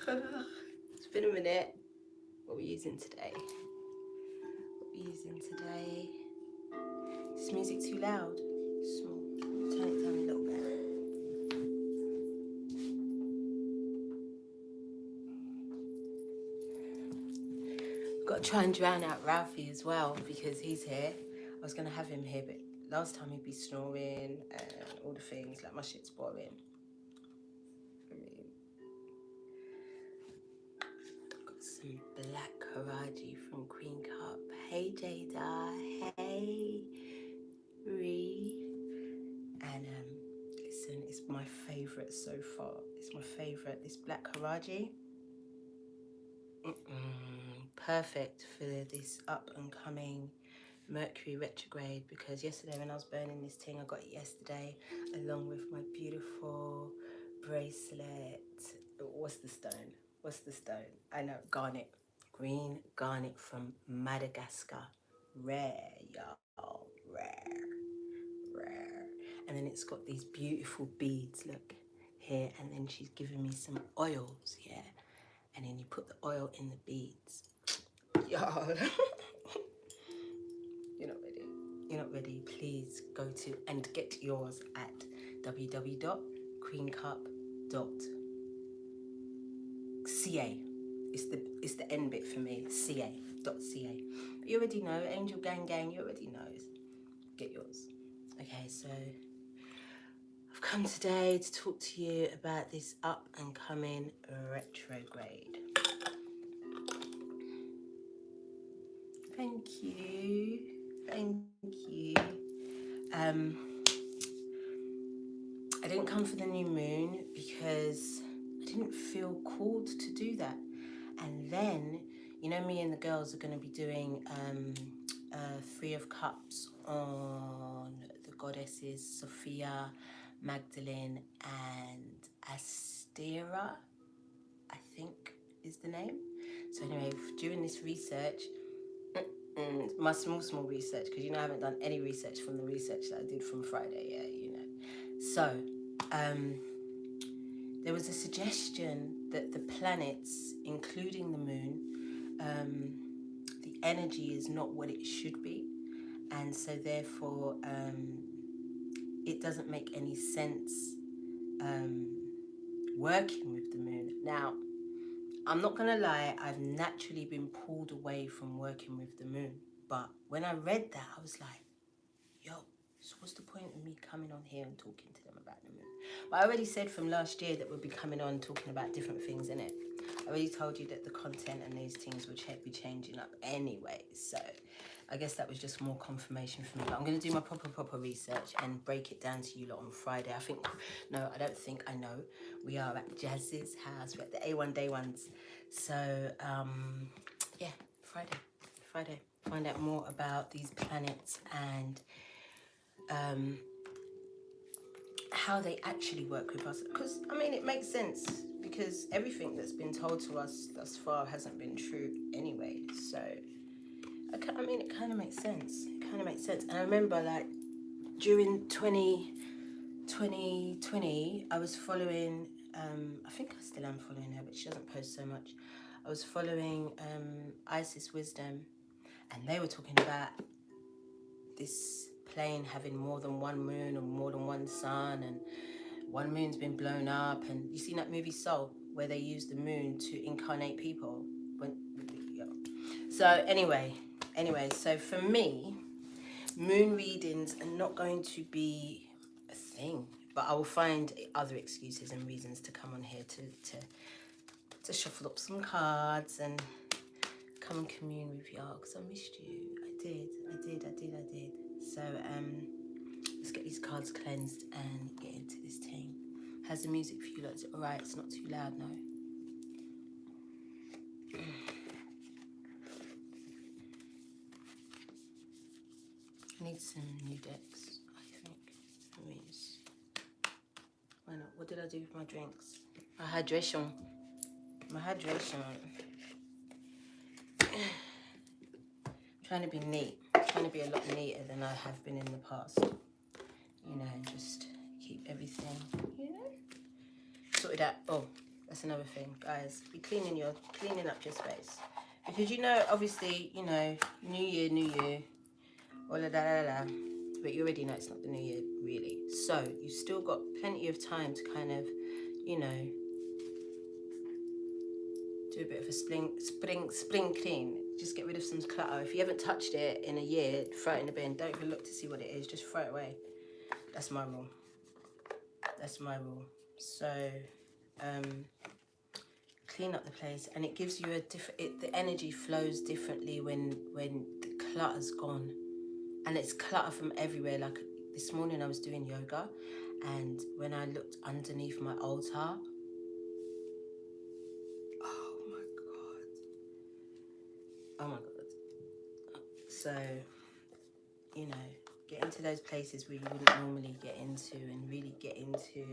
It's been a minute. What are we using today? Is this music too loud? Small. Turn it down a little bit. I've got to try and drown out Ralphie as well because he's here. I was going to have him here, but last time he'd be snoring and all the things. Like, my shit's boring. Some black Karaji from Queen Cup. Hey Jada, hey Ree. And listen, it's my favourite so far. It's my favourite. This black Karaji. Perfect for this up and coming Mercury retrograde, because yesterday when I was burning this thing, I got it yesterday along with my beautiful bracelet. What's the stone? I know, garnet. Green garnet from Madagascar. Rare, y'all. Rare. And then it's got these beautiful beads, look here. And then she's giving me some oils, yeah. And then you put the oil in the beads. Y'all. You're not ready, please go to and get yours at www.queencup.ca. It's the end bit for me, ca.ca. But you already know, Angel Gang, you already know. Get yours. Okay, so I've come today to talk to you about this up and coming retrograde. Thank you. I didn't come for the new moon because I didn't feel called to do that. And then, you know, me and the girls are going to be doing Three of Cups on the goddesses Sophia, Magdalene, and Astera, I think is the name. So anyway, during this research, my small research, because you know I haven't done any research from the research that I did from Friday, yeah, you know. So, there was a suggestion that the planets, including the moon, the energy is not what it should be, and so therefore it doesn't make any sense working with the moon. Now, I'm not gonna lie, I've naturally been pulled away from working with the moon, but when I read that, I was like, yo, so what's the point of me coming on here and talking to them about the moon? But I already said from last year that we'll be coming on talking about different things, innit? I already told you that the content and these things would be changing up anyway, so I guess that was just more confirmation for me. But I'm going to do my proper research and break it down to you lot on Friday. I know. We are at Jazz's house. We're at the A1 Day Ones. So, yeah, Friday. Find out more about these planets and how they actually work with us. Because, I mean, it makes sense. Because everything that's been told to us thus far hasn't been true anyway. So, I mean, it kind of makes sense. And I remember, like, during 2020, I was following, I think I still am following her, but she doesn't post so much. I was following Isis Wisdom, and they were talking about this plane having more than one moon or more than one sun, and one moon's been blown up. And you seen that movie Soul, where they use the moon to incarnate people? So anyway, so for me, moon readings are not going to be a thing, but I will find other excuses and reasons to come on here to shuffle up some cards and come and commune with y'all, because I missed you. I did. So let's get these cards cleansed and get into this thing. How's the music for you? Is it alright? It's not too loud, no? I need some new decks, I think. Why not? What did I do with my drinks? My hydration. Trying to be neat. Trying to be a lot neater than I have been in the past. You know, just keep everything, you know, sorted out. Oh, That's another thing, guys. Be cleaning up your space. Because you know, obviously, you know, new year, all of that, but you already know it's not the new year, really. So you still got plenty of time to kind of, you know, do a bit of a spring clean. Just get rid of some clutter. If you haven't touched it in a year, throw it in the bin. Don't even look to see what it is. Just throw it away. That's my rule. That's my rule. So, clean up the place, and it gives you a different. The energy flows differently when the clutter's gone, and it's clutter from everywhere. Like this morning, I was doing yoga, and when I looked underneath my altar, oh my god. So, you know, get into those places where you wouldn't normally get into, and really get into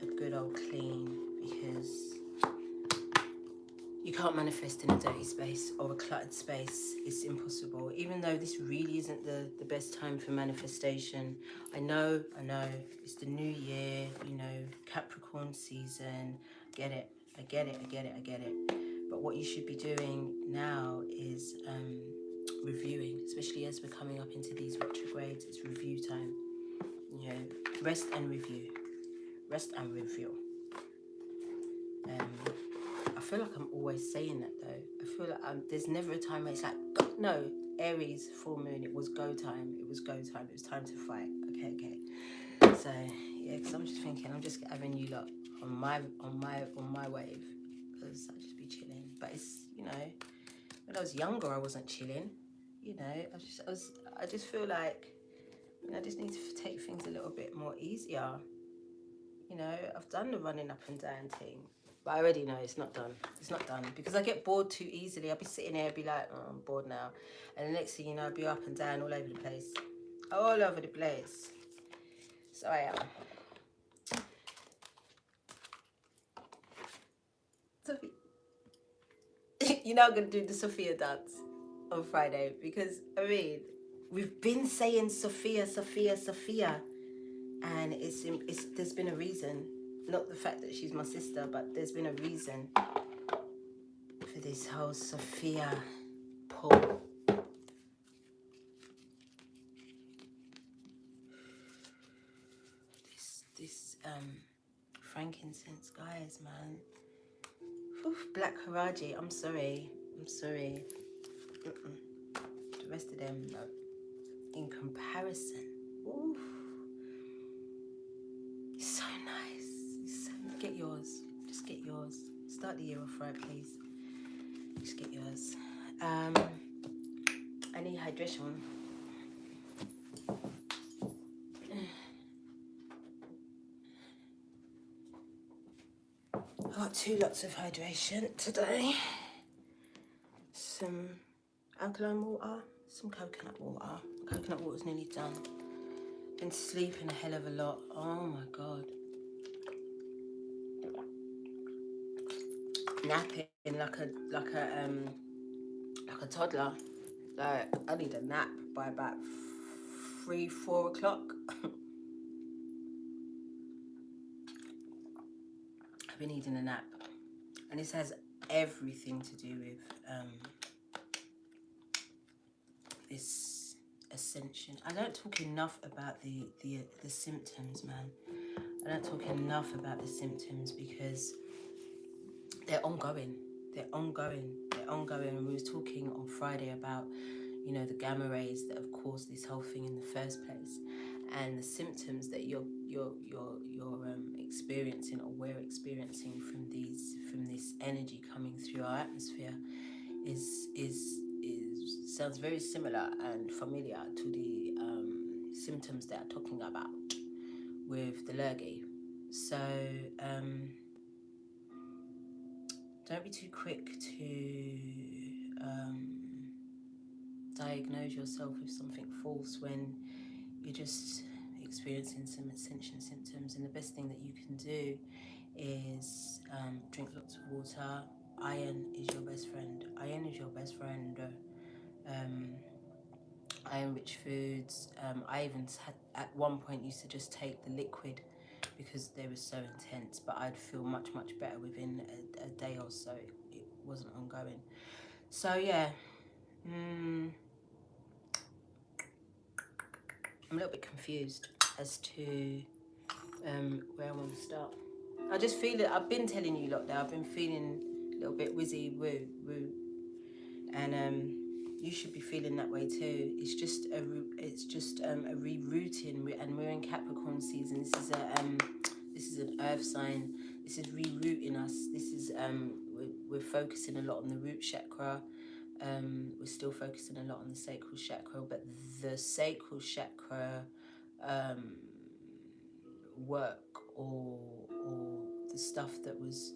a good old clean, because you can't manifest in a dirty space or a cluttered space. It's impossible. Even though this really isn't the best time for manifestation. I know, it's the new year, you know, Capricorn season. I get it. But what you should be doing now is reviewing, especially as we're coming up into these retrogrades. It's review time. You know, rest and review. I feel like I'm always saying that though. I feel like there's never a time where it's like, no, Aries, full moon, it was go time. It was time to fight. Okay. So yeah, because I'm just thinking, I'm just having you lot on my wave, because I'll just be chilling. But it's, you know, when I was younger, I wasn't chilling. You know, I just feel like, you know, I just need to take things a little bit more easier. You know, I've done the running up and down thing, but I already know it's not done. It's not done, because I get bored too easily. I'll be sitting there, be like, oh, I'm bored now. And the next thing you know, I'll be up and down all over the place. All over the place. So I am. Sophie. You know, I'm going to do the Sophia dance on Friday, because, I mean, we've been saying Sophia. And there's been a reason. Not the fact that she's my sister, but there's been a reason for this whole Sophia pull. This frankincense, guys, man. Oof, Black Haraji, I'm sorry. The rest of them, no. In comparison, oof. It's so nice. Get yours. Just get yours. Start the year off right, please. Just get yours. I need hydration. I got 2 lots of hydration today. Some alkaline water, some coconut water. Coconut water's nearly done. Been sleeping a hell of a lot. Oh my god. Napping like a toddler. Like, I need a nap by about 3-4 o'clock. I've been needing a nap, and this has everything to do with this ascension. I don't talk enough about the symptoms, man. I don't talk enough about the symptoms, because they're ongoing. And we was talking on Friday about, you know, the gamma rays that have caused this whole thing in the first place, and the symptoms that you're experiencing, or we're experiencing from this energy coming through our atmosphere is sounds very similar and familiar to the symptoms that I'm talking about with the lurgy. So don't be too quick to diagnose yourself with something false when you're just experiencing some ascension symptoms. And the best thing that you can do is drink lots of water. Iron is your best friend. Iron rich foods. I even at one point used to just take the liquid because they were so intense, but I'd feel much better within a day or so. It wasn't ongoing. So yeah, I'm a little bit confused as to where I want to start. I just feel it. I've been telling you lot that I've been feeling a little bit wizzy woo, and you should be feeling that way too. It's just a rerouting, and we're in Capricorn season. This is an earth sign. This is rerouting us. This is we're focusing a lot on the root chakra. We're still focusing a lot on the sacral chakra, but the sacral chakra work or the stuff that was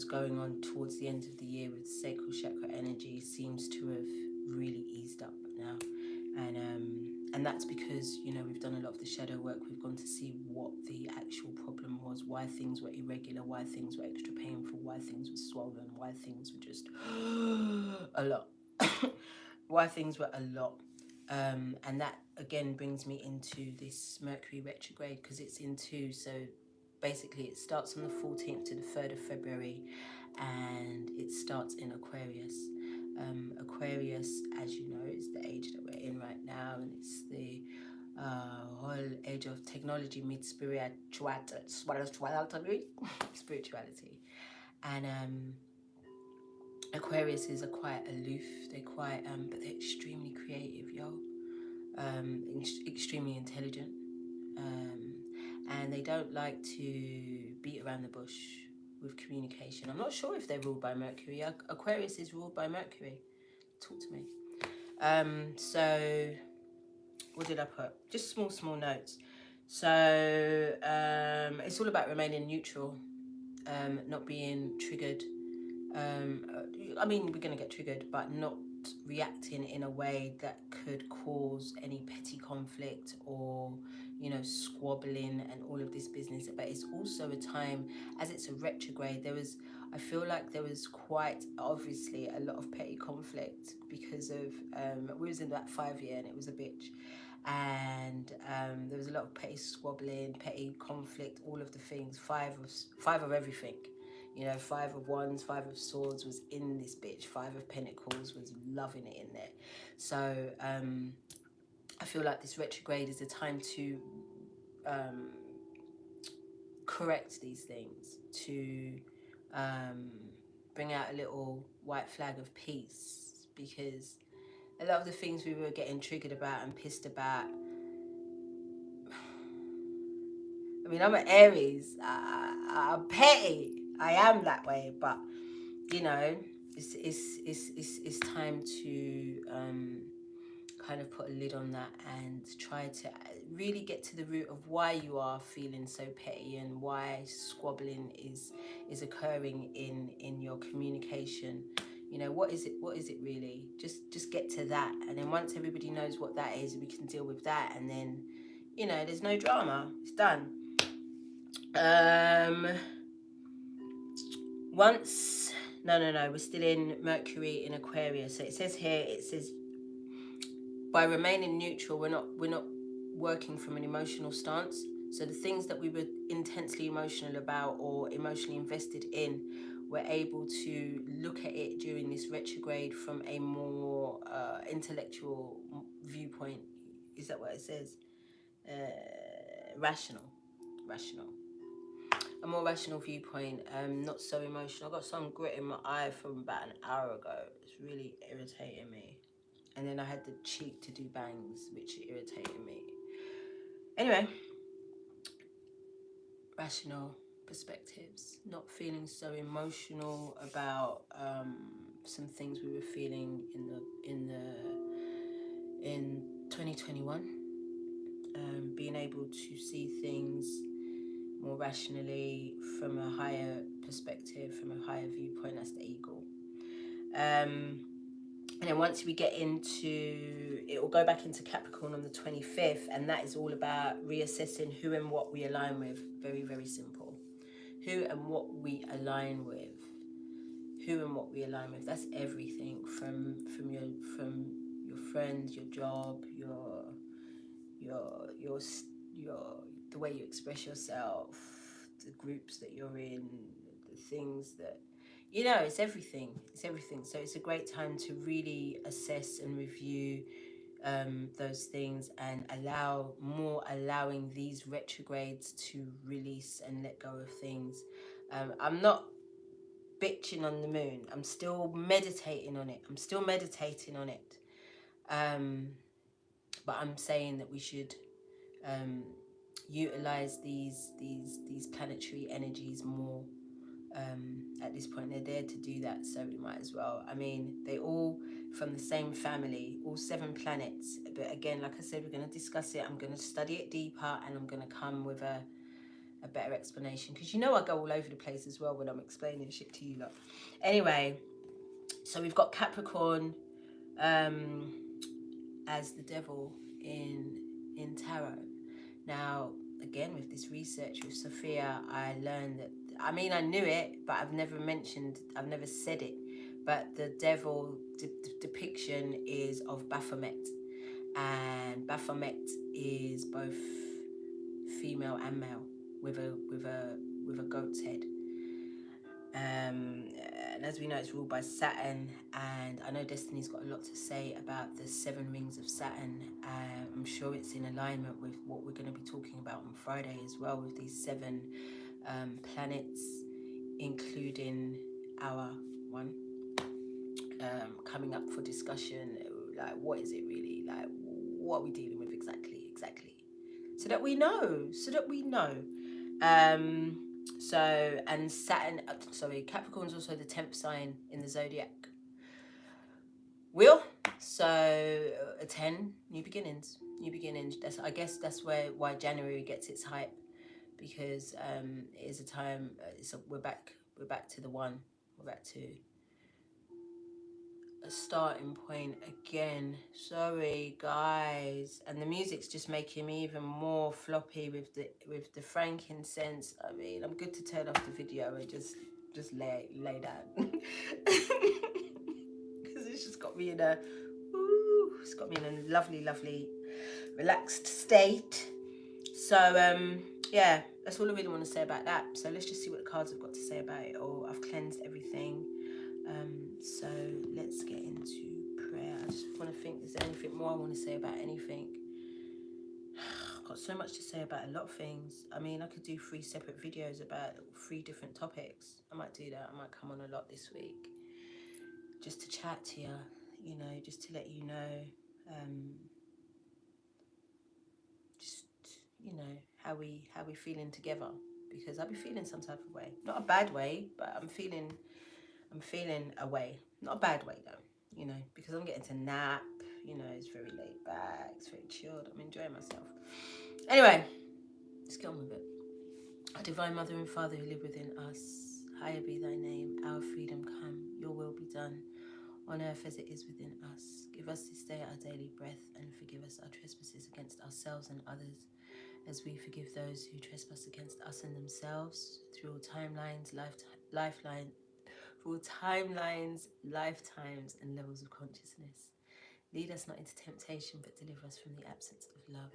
going on towards the end of the year with sacral chakra energy seems to have really eased up now, and that's because, you know, we've done a lot of the shadow work. We've gone to see what the actual problem was, why things were irregular, why things were extra painful, why things were swollen, why things were just a lot why things were a lot. And that again brings me into this Mercury retrograde, because it's in 2. So basically it starts on the 14th to the 3rd of February, and it starts in Aquarius. Aquarius, as you know, is the age that we're in right now, and it's the whole age of technology meets spirituality. And Aquariuses are quite aloof. They're quite, but they're extremely creative, extremely intelligent, and they don't like to beat around the bush with communication. I'm not sure if they're ruled by Mercury. Aquarius is ruled by Mercury. Talk to me. So what did I put? Just small notes. So it's all about remaining neutral, not being triggered. I mean, we're going to get triggered, but not reacting in a way that could cause any petty conflict or, you know, squabbling and all of this business. But it's also a time, as it's a retrograde, I feel like there was quite obviously a lot of petty conflict because of, we was in that 5 year and it was a bitch. And there was a lot of petty squabbling, petty conflict, all of the things, five of everything. You know, 5 of Wands, 5 of Swords was in this bitch. 5 of Pentacles was loving it in there. So I feel like this retrograde is a time to correct these things, to bring out a little white flag of peace, because a lot of the things we were getting triggered about and pissed about, I mean, I'm an Aries. I'm petty. I am that way, but you know, it's time to kind of put a lid on that and try to really get to the root of why you are feeling so petty and why squabbling is occurring in your communication. You know, what is it really? Just get to that, and then once everybody knows what that is, we can deal with that, and then, you know, there's no drama. It's done. We're still in Mercury in Aquarius. So it says here, by remaining neutral, we're not working from an emotional stance. So the things that we were intensely emotional about or emotionally invested in, we're able to look at it during this retrograde from a more intellectual viewpoint. Is that what it says? Rational. A more rational viewpoint, not so emotional. I got some grit in my eye from about an hour ago. It's really irritating me. And then I had the cheek to do bangs, which irritated me. Anyway, rational perspectives, not feeling so emotional about some things we were feeling in 2021. Being able to see things more rationally, from a higher perspective, from a higher viewpoint. That's the eagle. And then once we get into, it will go back into Capricorn on the 25th, and that is all about reassessing who and what we align with. Very, very simple. Who and what we align with. Who and what we align with. That's everything from your friends, your job, your the way you express yourself, the groups that you're in, the things that, you know, it's everything. It's everything. So it's a great time to really assess and review those things, and allowing these retrogrades to release and let go of things. I'm not bitching on the moon. I'm still meditating on it. But I'm saying that we should utilize these planetary energies more. At this point, they're there to do that, so we might as well. I mean, they all from the same family, all 7 planets. But again, like I said, we're going to discuss it. I'm going to study it deeper, and I'm going to come with a better explanation, because you know I go all over the place as well when I'm explaining shit to you lot. Anyway, so we've got Capricorn as the devil in tarot. Now, again, with this research with Sophia, I learned that, I mean, I knew it, but I've never said it, but the devil depiction is of Baphomet, and Baphomet is both female and male, with a goat's head. And as we know, it's ruled by Saturn, and I know Destiny's got a lot to say about the 7 rings of Saturn. I'm sure it's in alignment with what we're going to be talking about on Friday as well, with these 7 planets, including our one, coming up for discussion. Like, what is it really? Like, what are we dealing with exactly? So that we know. And Saturn, Capricorn's also the 10th sign in the zodiac wheel. So a 10, new beginnings. I guess that's why January gets its hype, because it is a time. We're back to the one. We're back to a starting point again. Sorry guys, and the music's just making me even more floppy with the frankincense. I mean, I'm good to turn off the video and just lay down, because it's just got me in a lovely relaxed state. So yeah, that's all I really want to say about that. So let's just see what the cards have got to say about it. Or I've cleansed everything. So let's get into prayer. I just want to think, is there anything more I want to say about anything? I've got so much to say about a lot of things. I mean, I could do 3 separate videos about 3 different topics. I might do that. I might come on a lot this week, just to chat to you, you know, just to let you know, just, you know, how we feeling together, because I'll be feeling some type of way. Not a bad way, but I'm feeling a way. Not a bad way though, you know, because I'm getting to nap, you know, it's very laid back, it's very chilled, I'm enjoying myself. Anyway, let's get on with it. Our Divine Mother and Father who live within us, hallowed be thy name, our freedom come, your will be done, on earth as it is within us. Give us this day our daily breath, and forgive us our trespasses against ourselves and others, as we forgive those who trespass against us and themselves, through all timelines, lifetimes, and levels of consciousness. Lead us not into temptation, but deliver us from the absence of love.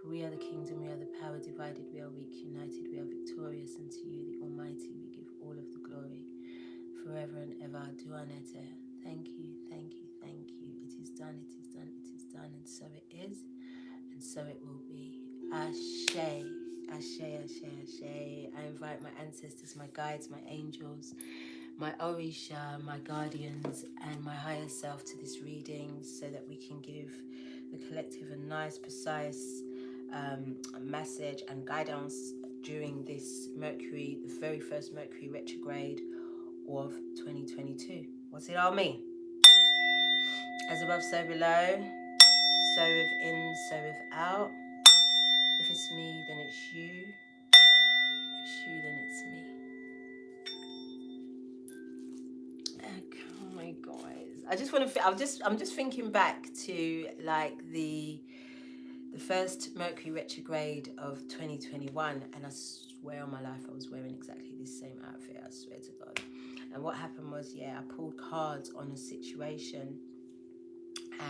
For we are the kingdom, we are the power, divided we are weak, united we are victorious, and to you, the Almighty, we give all of the glory, forever and ever. Duanete. Thank you. It is done, and so it is, and so it will be. Ashe. I invite my ancestors, my guides, my angels, my Orisha, my guardians, and my higher self to this reading, so that we can give the collective a nice, precise message and guidance during this Mercury, the very first Mercury retrograde of 2022. What's it all mean? As above, so below, so within, so without. If it's me, then it's you. If it's you, then it's me. Oh my guys, I'm just thinking back to like the first Mercury retrograde of 2021, and I swear on my life I was wearing exactly this same outfit, I swear to God. And what happened was, I pulled cards on a situation,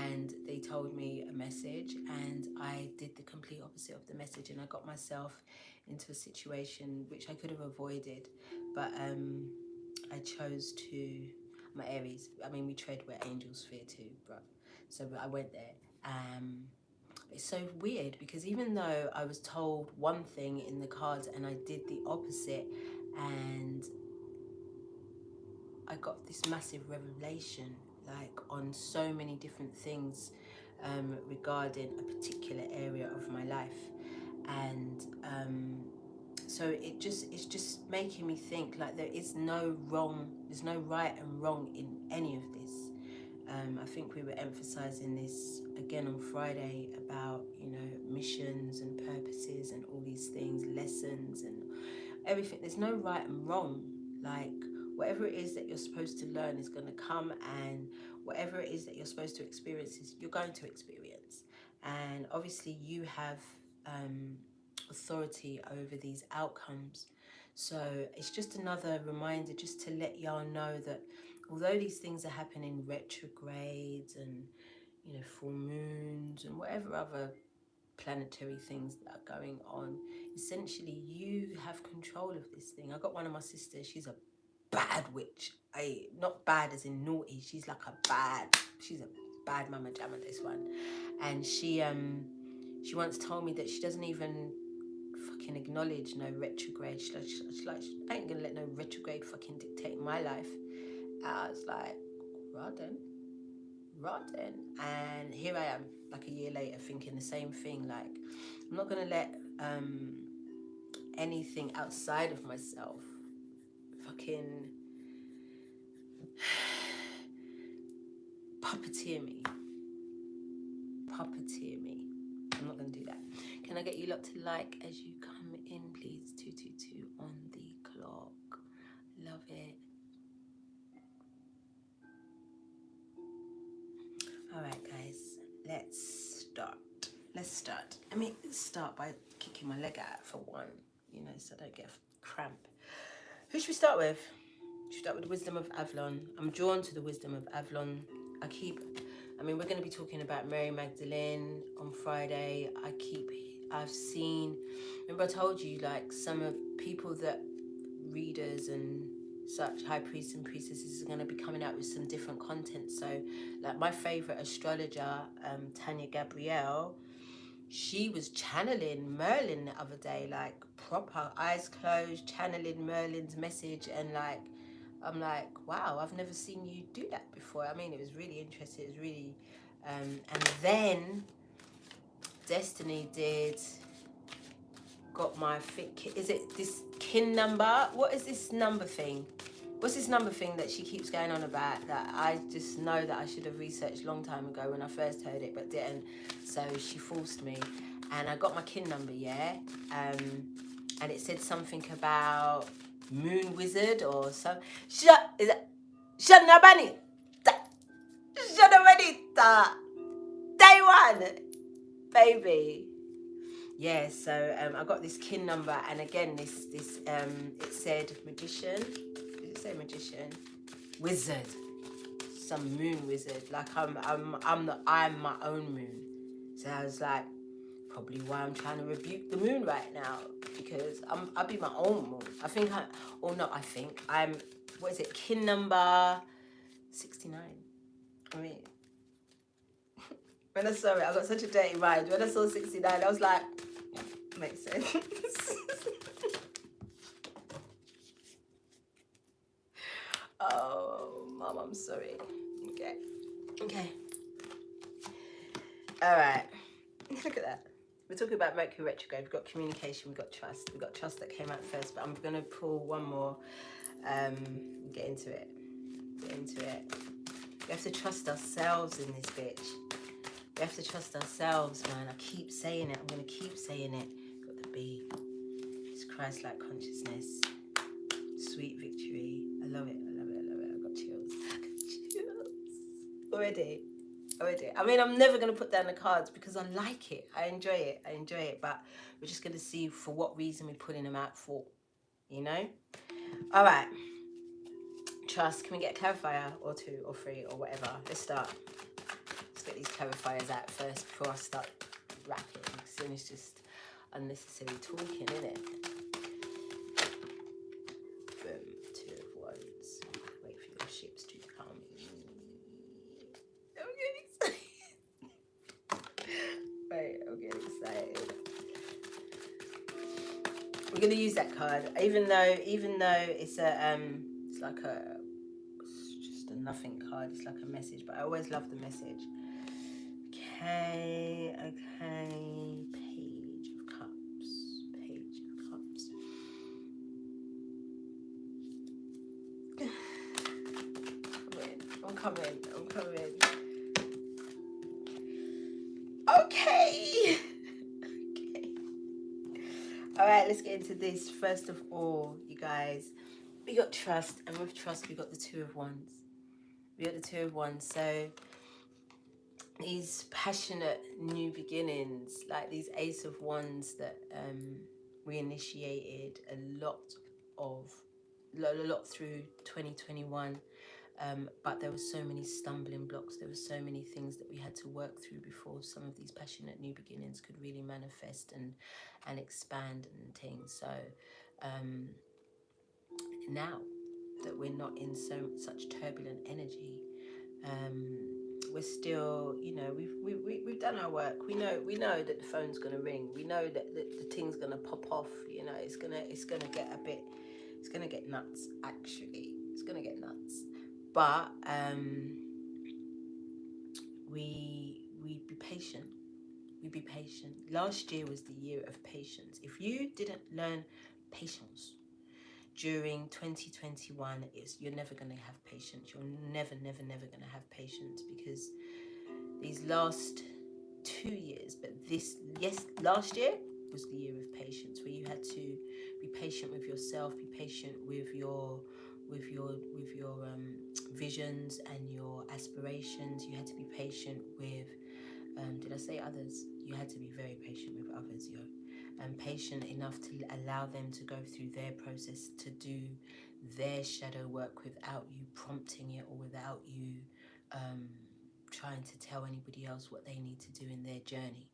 and they told me a message, and I did the complete opposite of the message, and I got myself into a situation which I could have avoided, but I chose to. I'm an Aries. I mean, we tread where angels fear too, bruh. So I went there. It's so weird because even though I was told one thing in the cards and I did the opposite, and I got this massive revelation, like on so many different things regarding a particular area of my life, and so it's just making me think like there is no wrong, there's no right and wrong in any of this. I think we were emphasizing this again on Friday about, you know, missions and purposes and all these things, lessons and everything. There's no right and wrong. Like, whatever it is that you're supposed to learn is going to come, and whatever it is that you're supposed to experience is you're going to experience. And obviously you have authority over these outcomes. So it's just another reminder just to let y'all know that although these things are happening, retrogrades and, you know, full moons and whatever other planetary things that are going on, essentially you have control of this thing. I got one of my sisters, she's a bad witch. Not bad as in naughty, she's like she's a bad mama jamma, this one. And she once told me that she doesn't even fucking acknowledge no retrograde. She's like, I ain't gonna let no retrograde fucking dictate my life. I was like, rotten. And here I am, like a year later, thinking the same thing. Like, I'm not gonna let anything outside of myself fucking puppeteer me. I'm not gonna do that. Can I get you lot to like as you come in, please? 222 on the clock. Love it. All right, guys, let's start. Let me start by kicking my leg out for one, you know, so I don't get a cramp. Who should we start with? Should we start with the wisdom of Avlon? I'm drawn to the wisdom of Avlon. We're going to be talking about Mary Magdalene on Friday. I've seen, remember I told you, like, some of people that readers and such, high priests and priestesses, are going to be coming out with some different content. So, like, my favorite astrologer, Tanya Gabrielle, she was channeling Merlin the other day, like proper eyes closed, channeling Merlin's message, and like, I'm like, wow, I've never seen you do that before. I mean, it was really interesting. It was really, and then Destiny got my is it this kin number? What is this number thing? What's this number thing that she keeps going on about that I just know that I should have researched a long time ago when I first heard it, but didn't. So she forced me, and I got my kin number, yeah. And it said something about moon wizard or some. Shanabanita. Day one, baby. Yeah, so I got this kin number, and again, this it said magician. Did it say magician? Wizard. Some moon wizard. Like I'm my own moon. So I was like, probably why I'm trying to rebuke the moon right now, because I'll be my own moon. I'm what is it? Kin number 69. I mean, when I saw it, I got such a dirty mind. When I saw 69, I was like, makes sense. Oh, Mom, I'm sorry. Okay. All right. Look at that. We're talking about Mercury retrograde. We've got communication. We've got trust. We've got trust that came out first, but I'm going to pull one more. Get into it. We have to trust ourselves in this bitch. We have to trust ourselves, man. I keep saying it. I'm going to keep saying it. Got the B. It's Christ-like consciousness. Sweet victory. I love it. I've got chills. Already. I mean, I'm never going to put down the cards because I like it. I enjoy it. But we're just going to see for what reason we're putting them out for. You know? All right. Trust. Can we get a clarifier or two or three or whatever? Let's start get these clarifiers out first before I start rapping, because then it's just unnecessary talking, isn't it? Boom, 2 of Wands. Wait for your ships to come in. I'm getting excited. Right, I'm getting excited. We're gonna use that card, even though it's a it's like it's just a nothing card. It's like a message, but I always love the message. Okay, Page of Cups. I'm coming. Okay. All right, let's get into this. First of all, you guys, we got trust, and with trust, we got the 2 of Wands. So these passionate new beginnings, like these Ace of Wands that we initiated a lot through 2021. But there were so many stumbling blocks. There were so many things that we had to work through before some of these passionate new beginnings could really manifest and expand and things. So now that we're not in such turbulent energy, we're still, you know, we've done our work. We know that the phone's gonna ring. We know that the thing's gonna pop off. You know, it's gonna get a bit. It's gonna get nuts. Actually, it's gonna get nuts. But we be patient. We be patient. Last year was the year of patience. If you didn't learn patience during 2021, you're never going to have patience. You're never going to have patience, because these last 2 years, but last year was the year of patience, where you had to be patient with yourself, be patient with your visions and your aspirations. You had to be patient with did I say others? You had to be very patient with others, and patient enough to allow them to go through their process, to do their shadow work without you prompting it, or without you trying to tell anybody else what they need to do in their journey.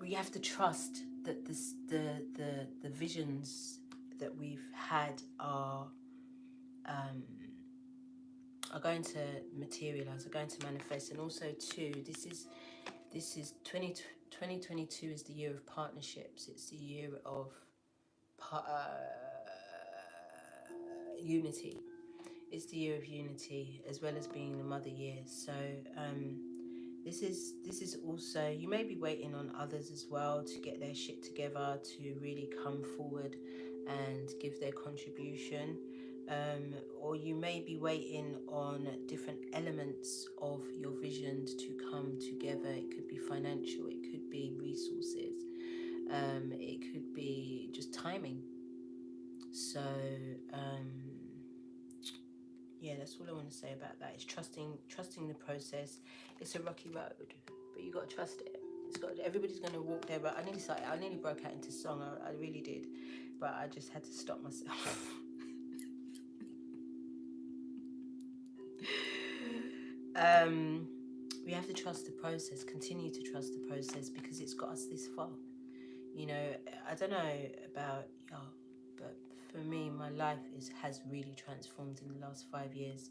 We have to trust that the visions that we've had are going to materialize, are going to manifest. And also too, this is 2022 is the year of partnerships. It's the year of unity. It's the year of unity, as well as being the mother year. So this is also, you may be waiting on others as well to get their shit together, to really come forward and give their contribution. Or you may be waiting on different elements of your vision to come together. It could be financial, it could be resources, it could be just timing. So yeah, that's all I want to say about that. It's trusting the process. It's a rocky road, but you got to trust it. Everybody's going to walk there. But I nearly broke out into song. I really did, but I just had to stop myself. We have to trust the process. Continue to trust the process, because it's got us this far. You know, I don't know about y'all, but for me, my life has really transformed in the last 5 years.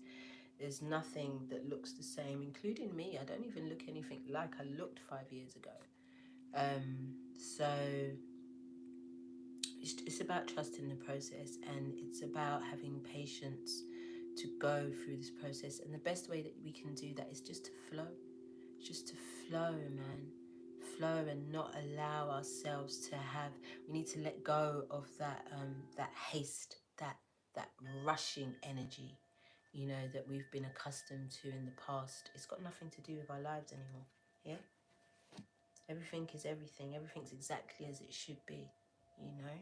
There's nothing that looks the same, including me. I don't even look anything like I looked 5 years ago. So it's about trusting the process, and it's about having patience to go through this process. And the best way that we can do that is just to flow. Just to flow, man. Flow, and not allow ourselves to have. We need to let go of that haste, that rushing energy, you know, that we've been accustomed to in the past. It's got nothing to do with our lives anymore. Yeah, everything is everything. Everything's exactly as it should be, you know.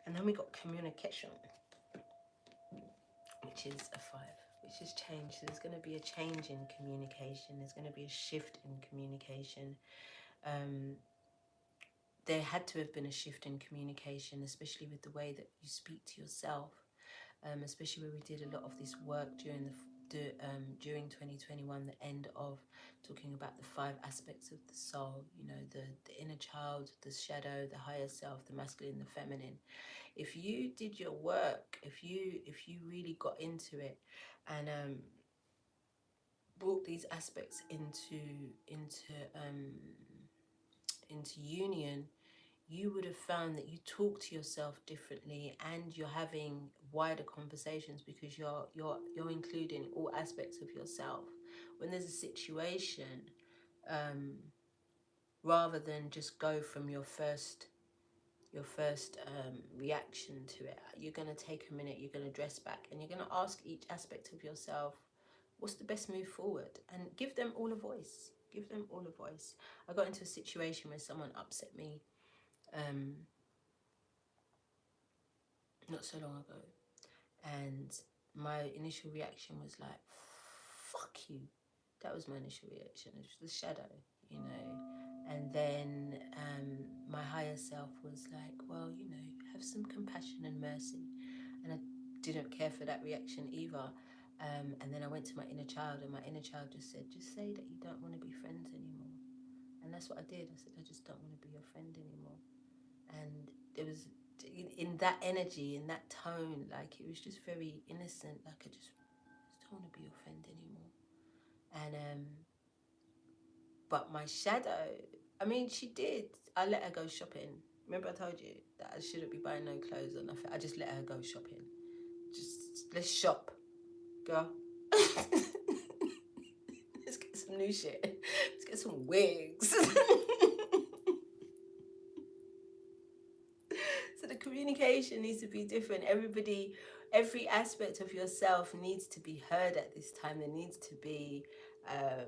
And then we got communication, which is a 5, which has changed. So there's going to be a change in communication. There's going to be a shift in communication. There had to have been a shift in communication, especially with the way that you speak to yourself. especially where we did a lot of this work during during 2021, the end of talking about the 5 aspects of the soul, you know, the inner child, the shadow, the higher self, the masculine, the feminine. If you did your work, if you really got into it and brought these aspects into union, you would have found that you talk to yourself differently, and you're having wider conversations because you're including all aspects of yourself. When there's a situation, rather than just go from your first reaction to it, you're going to take a minute, you're going to dress back, and you're going to ask each aspect of yourself, what's the best move forward? And give them all a voice. Give them all a voice. I got into a situation where someone upset me not so long ago, and my initial reaction was like, fuck you. That was my initial reaction. It was the shadow, you know. And then my higher self was like, well, you know, have some compassion and mercy. And I didn't care for that reaction either. And then I went to my inner child, and my inner child just said, just say that you don't want to be friends anymore. And that's what I did. I said, I just don't want to be your friend anymore. And it was in that energy, in that tone, like it was just very innocent. Like I just don't want to be your friend anymore. And but my shadow, I mean, she did. I let her go shopping. Remember I told you that I shouldn't be buying no clothes or nothing. I just let her go shopping. Just let's shop, girl. Let's get some new shit. Let's get some wigs. So the communication needs to be different. Every aspect of yourself needs to be heard at this time. There needs to be a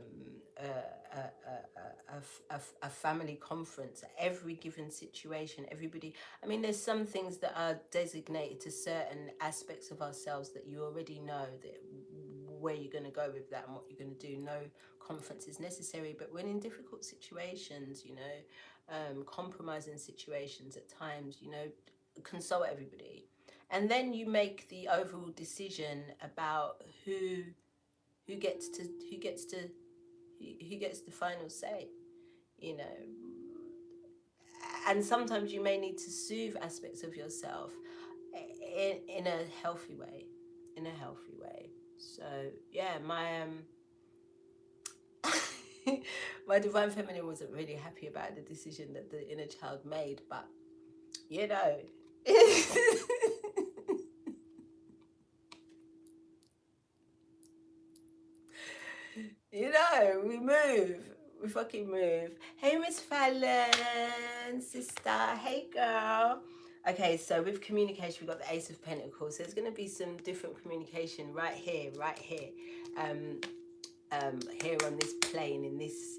family conference at every given situation. Everybody, I mean, there's some things that are designated to certain aspects of ourselves that you already know that where you're going to go with that and what you're going to do. No conference is necessary, but when in difficult situations, you know, compromising situations at times, you know, consult everybody, and then you make the overall decision about who gets the final say, you know. And sometimes you may need to soothe aspects of yourself in a healthy way, So yeah, my my divine feminine wasn't really happy about the decision that the inner child made, but you know. You know, we fucking move. Hey, Miss Fallon, sister, hey girl. Okay, so with communication, we've got the Ace of Pentacles. So there's going to be some different communication right here, here on this plane, in this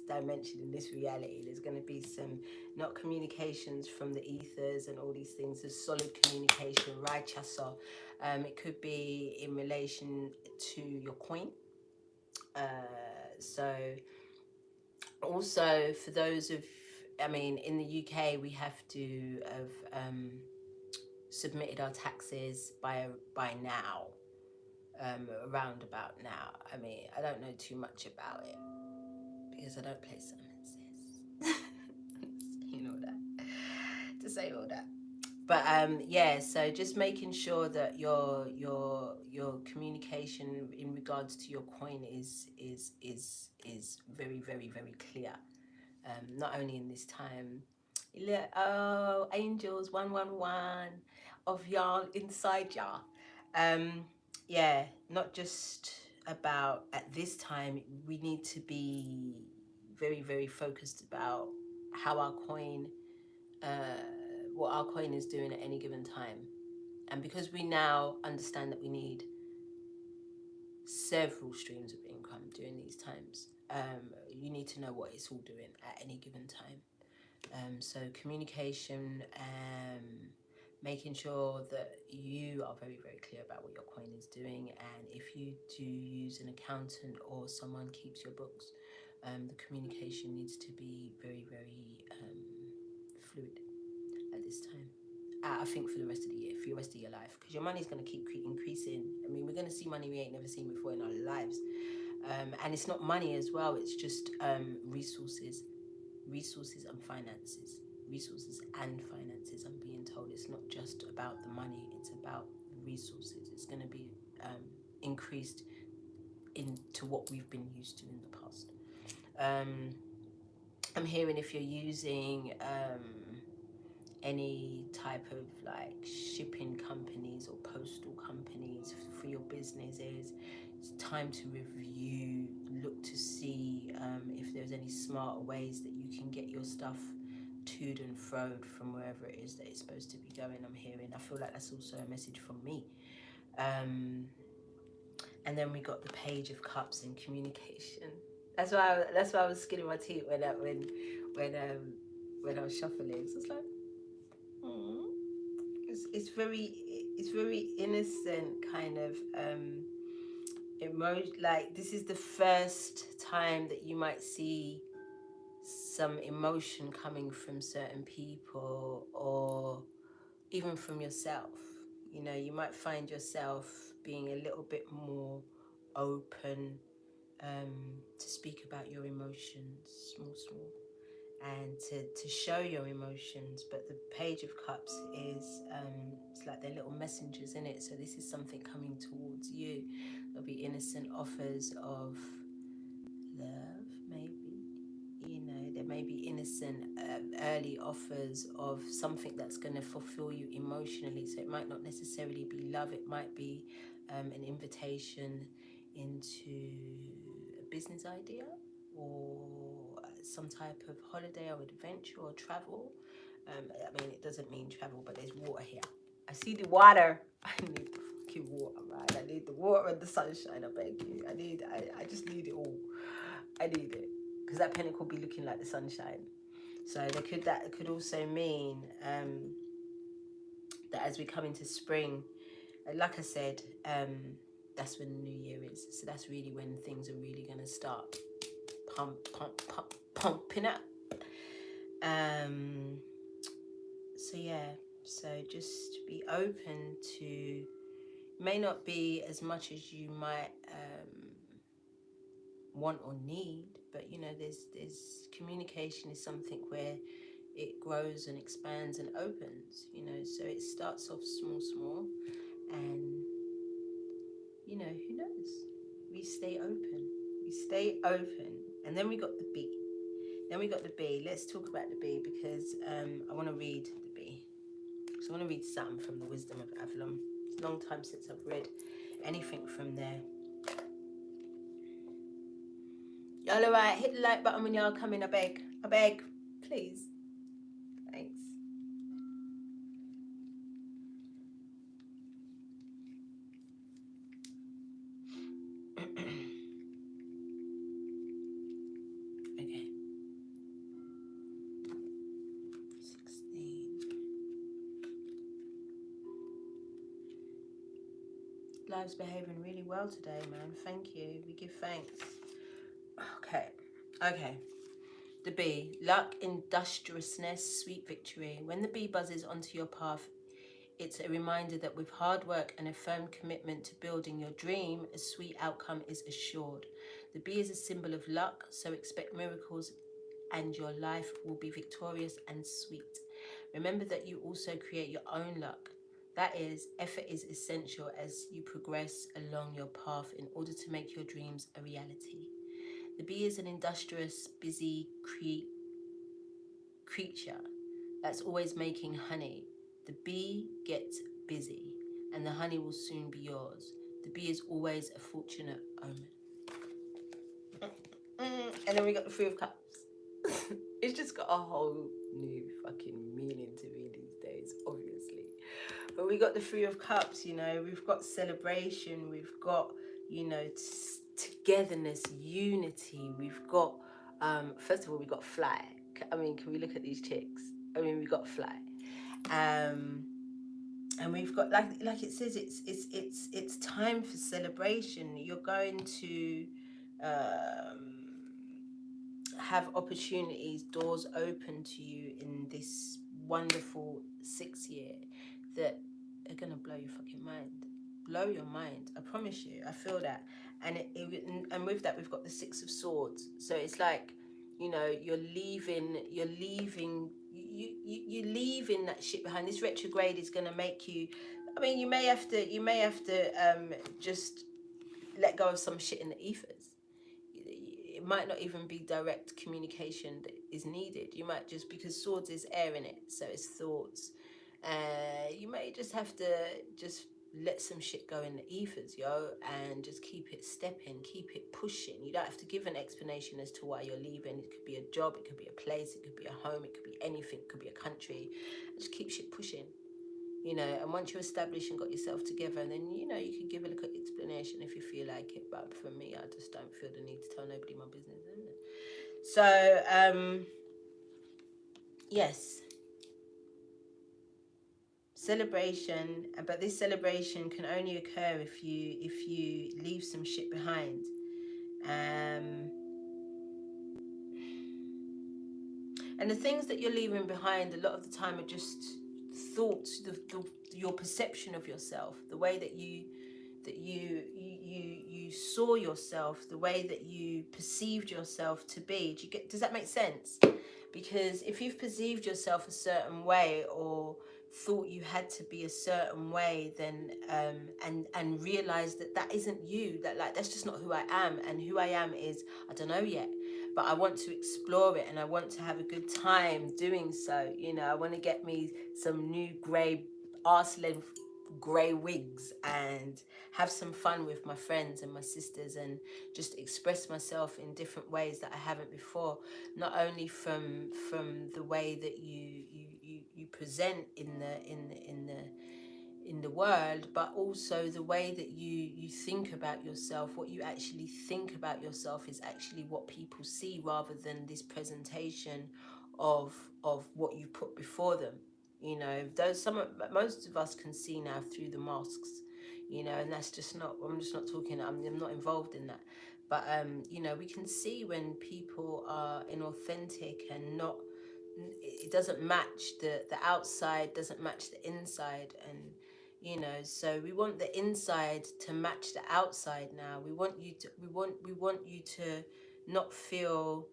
dimension, in this reality. There's going to be some not communications from the ethers and all these things. There's solid communication, right, Chasa. It could be in relation to your coin. So also for those of, I mean, in the UK we have to have submitted our taxes by now, around about now. I mean, I don't know too much about it because I don't play summonses. You know that, to say all that. But yeah, so just making sure that your communication in regards to your coin is very, very, very clear. Not only in this time. Oh, angels 111 of y'all inside y'all. Yeah, not just about at this time. We need to be very, very focused about how our coin, what our coin is doing at any given time. And because we now understand that we need several streams of income during these times, you need to know what it's all doing at any given time. So communication, making sure that you are very, very clear about what your coin is doing. And if you do use an accountant or someone keeps your books, the communication needs to be very, very fluid at this time. I think for the rest of the year, for the rest of your life, because your money's going to keep increasing. I mean, we're going to see money we ain't never seen before in our lives. And it's not money as well, it's just resources and finances. Resources and finances, I'm being told. It's not just about the money, it's about the resources. It's going to be increased into what we've been used to in the past. I'm hearing if you're using any type of like shipping companies or postal companies for your businesses, it's time to review, look to see if there's any smarter ways that you can get your stuff toed and froed from wherever it is that it's supposed to be going. I'm hearing, I feel like that's also a message from me. And then we got the Page of Cups and communication. That's why I was skinning my teeth when I was shuffling. So it's like, it's very innocent kind of emotion. Like, this is the first time that you might see some emotion coming from certain people, or even from yourself. You know, you might find yourself being a little bit more open to speak about your emotions, small, and to show your emotions. But the Page of Cups is it's like they're little messengers in it. So this is something coming towards you. There'll be innocent offers of love, maybe. You know, there may be innocent early offers of something that's going to fulfill you emotionally. So it might not necessarily be love. It might be an invitation into a business idea, or some type of holiday or adventure or travel. I mean, it doesn't mean travel, but there's water here. I see the water. I need the fucking water, right? I need the water and the sunshine, I beg you. I just need it all. I need it. Because that pentacle be looking like the sunshine. So that could also mean that as we come into spring, like I said, that's when the new year is. So that's really when things are really going to start pumping up. So yeah, so just be open to, may not be as much as you might want or need, but you know, there's communication is something where it grows and expands and opens, you know. So it starts off small, and you know, who knows, we stay open. And then we got the B. Let's talk about the B, because I want to read the B. So I want to read something from the Wisdom of Avlon. It's a long time since I've read anything from there. Y'all alright? Hit the like button when y'all come in, I beg, please. Thanks. Okay. 16. Life's behaving really well today, man. Thank you. We give thanks. Okay. The B. Luck, industriousness, sweet victory. When the bee buzzes onto your path, it's a reminder that with hard work and a firm commitment to building your dream, a sweet outcome is assured. The bee is a symbol of luck, so expect miracles and your life will be victorious and sweet. Remember that you also create your own luck. That is, effort is essential as you progress along your path in order to make your dreams a reality. The bee is an industrious, busy creature that's always making honey. The bee gets busy, and the honey will soon be yours. The bee is always a fortunate omen. And then we got the Three of Cups. It's just got a whole new fucking meaning to me these days, obviously. But we got the Three of Cups, you know, we've got celebration, we've got, you know, togetherness, unity, we've got, first of all, we got fly. I mean, can we look at these chicks? I mean, we got fly. And we've got, like it says, it's time for celebration. You're going to have opportunities, doors open to you in this wonderful 6 year that are going blow your fucking mind. Blow your mind. I promise you. I feel that. And and with that, we've got the Six of Swords. So it's like, you know, you're leaving that shit behind. This retrograde is going to make you, I mean, you may have to just let go of some shit in the ethers. It might not even be direct communication that is needed. You might just, because swords is air in it, so it's thoughts. You may just have to just let some shit go in the ethers, yo, and just keep it stepping, keep it pushing. You don't have to give an explanation as to why you're leaving. It could be a job, it could be a place, it could be a home, it could be anything, it could be a country. Just keep shit pushing. You know, and once you establish and got yourself together, then, you know, you can give a little explanation if you feel like it. But for me, I just don't feel the need to tell nobody my business, isn't it? So, yes, celebration, but this celebration can only occur if you leave some shit behind. And the things that you're leaving behind a lot of the time are just thoughts, your perception of yourself, the way that you saw yourself, the way that you perceived yourself to be. Does that make sense? Because if you've perceived yourself a certain way, or thought you had to be a certain way, then and realized that isn't you, that like that's just not who I am, and who I am is, I don't know yet, but I want to explore it, and I want to have a good time doing so. You know, I want to get me some new grey arse length grey wigs and have some fun with my friends and my sisters, and just express myself in different ways that I haven't before. Not only from the way that you present in the world, but also the way that you think about yourself. What you actually think about yourself is actually what people see, rather than this presentation of what you put before them. You know, most of us can see now through the masks, you know, and that's just not, I'm just not talking, I'm not involved in that. But you know, we can see when people are inauthentic and not, it doesn't match, the outside doesn't match the inside. And you know, so we want the inside to match the outside now. We want you to, we want you to not feel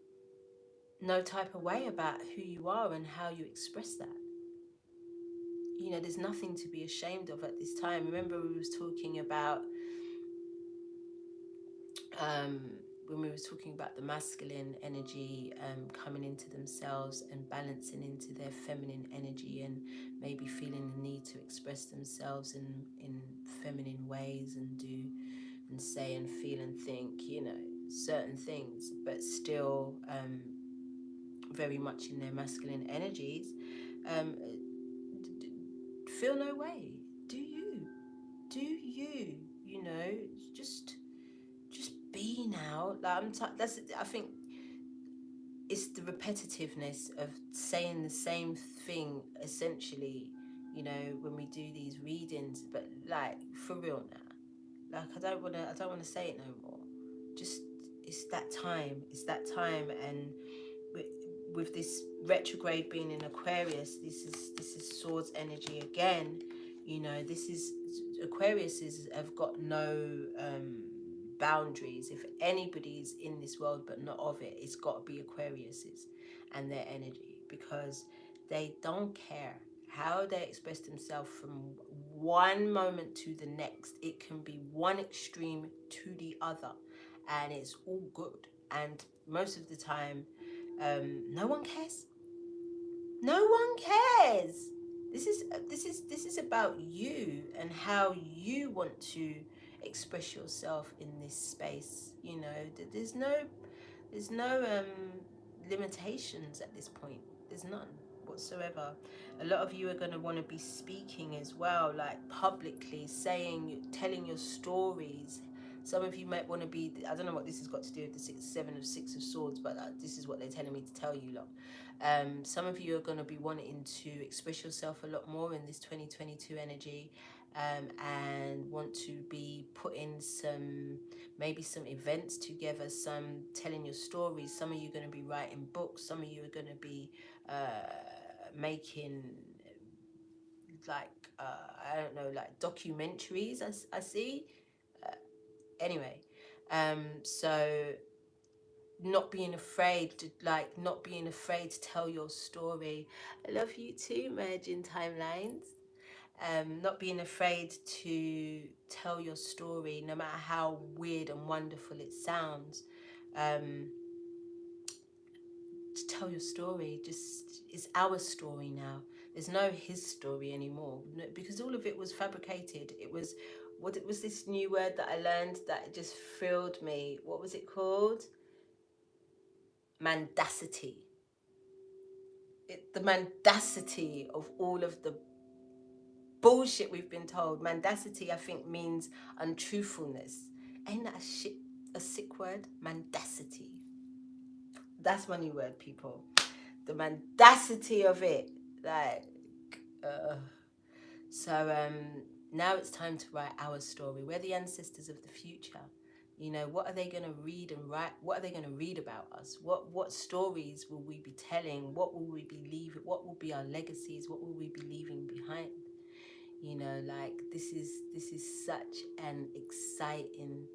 no type of way about who you are and how you express that. You know, there's nothing to be ashamed of at this time. Remember, we was talking about when we were talking about the masculine energy coming into themselves and balancing into their feminine energy, and maybe feeling the need to express themselves in feminine ways, and do and say and feel and think, you know, certain things, but still very much in their masculine energies. um, Feel no way. Do you, you know, just be now. Like that's, I think it's the repetitiveness of saying the same thing essentially, you know, when we do these readings. But like, for real now, like, I don't want to say it no more. Just, it's that time, and with this retrograde being in Aquarius, this is swords energy again. You know, this is, Aquarius have got no boundaries. If anybody's in this world but not of it, it's got to be Aquariuses and their energy, because they don't care how they express themselves from one moment to the next. It can be one extreme to the other, and it's all good. And most of the time, no one cares. No one cares. This is about you and how you want to express yourself in this space. You know, there's no limitations at this point. There's none whatsoever. A lot of you are going to want to be speaking as well, like publicly, telling your stories. Some of you might want to be, I don't know what this has got to do with the six of swords, but this is what they're telling me to tell you lot. Some of you are going to be wanting to express yourself a lot more in this 2022 energy, and want to be putting maybe some events together, some telling your stories. Some of you are going to be writing books. Some of you are going to be making like I don't know, like documentaries I see. Anyway, so not being afraid to tell your story. I love you too, merging timelines. Not being afraid to tell your story, no matter how weird and wonderful it sounds. To tell your story, just it's our story now. There's no his story anymore, because all of it was fabricated. It was this new word that I learned that just thrilled me. What was it called? Mendacity. The mendacity of all of the bullshit we've been told. Mendacity, I think, means untruthfulness. Ain't that a sick word? Mendacity. That's my new word, people. The mendacity of it. Like, so now it's time to write our story. We're the ancestors of the future. You know, what are they going to read and write? What are they going to read about us? What stories will we be telling? What will we be leaving? What will be our legacies? What will we be leaving behind? You know, like this is such an exciting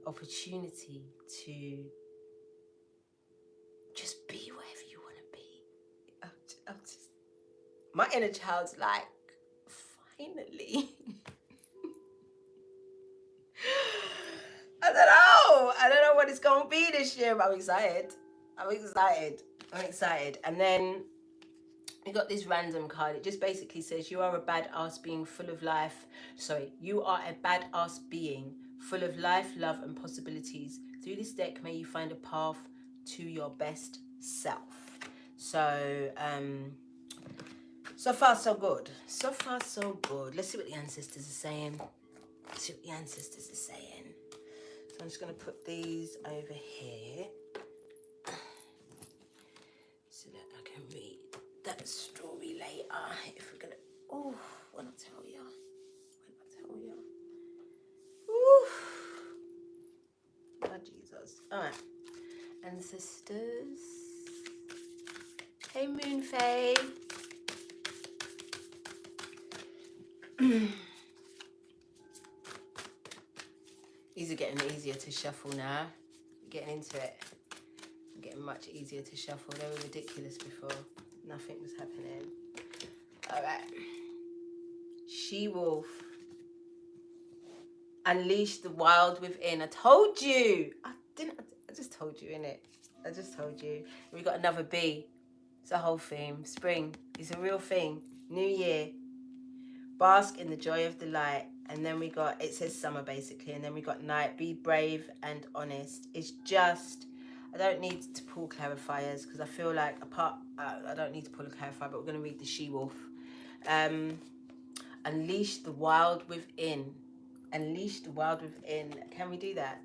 opportunity to just be wherever you want to be. I'm just, my inner child's like, finally. I don't know what it's going to be this year, but I'm excited. And then we got this random card. It just basically says you are a badass being full of life. Sorry, you are a badass being full of life, love, and possibilities. Through this deck, may you find a path to your best self. So, so far so good. So far so good. Let's see what the ancestors are saying. So I'm just going to put these over here so that I can read that story later. If we're going to... Oh, when I tell you. Ooh. Oh, Jesus. All right. Ancestors. Hey, Moon Fae. These are getting easier to shuffle now. Getting into it. Getting much easier to shuffle. They were ridiculous before. Nothing was happening. All right. She-wolf. Unleash the wild within. I told you. I just told you, innit? I just told you. We got another bee. It's a whole theme. Spring. It's a real thing. New year. Bask in the joy of the light. And then we got, it says summer basically. And then we got night. Be brave and honest. It's just, I don't need to pull clarifiers because I feel like I don't need to pull a clarifier, but we're going to read the she-wolf. Unleash the wild within. Unleash the wild within. Can we do that?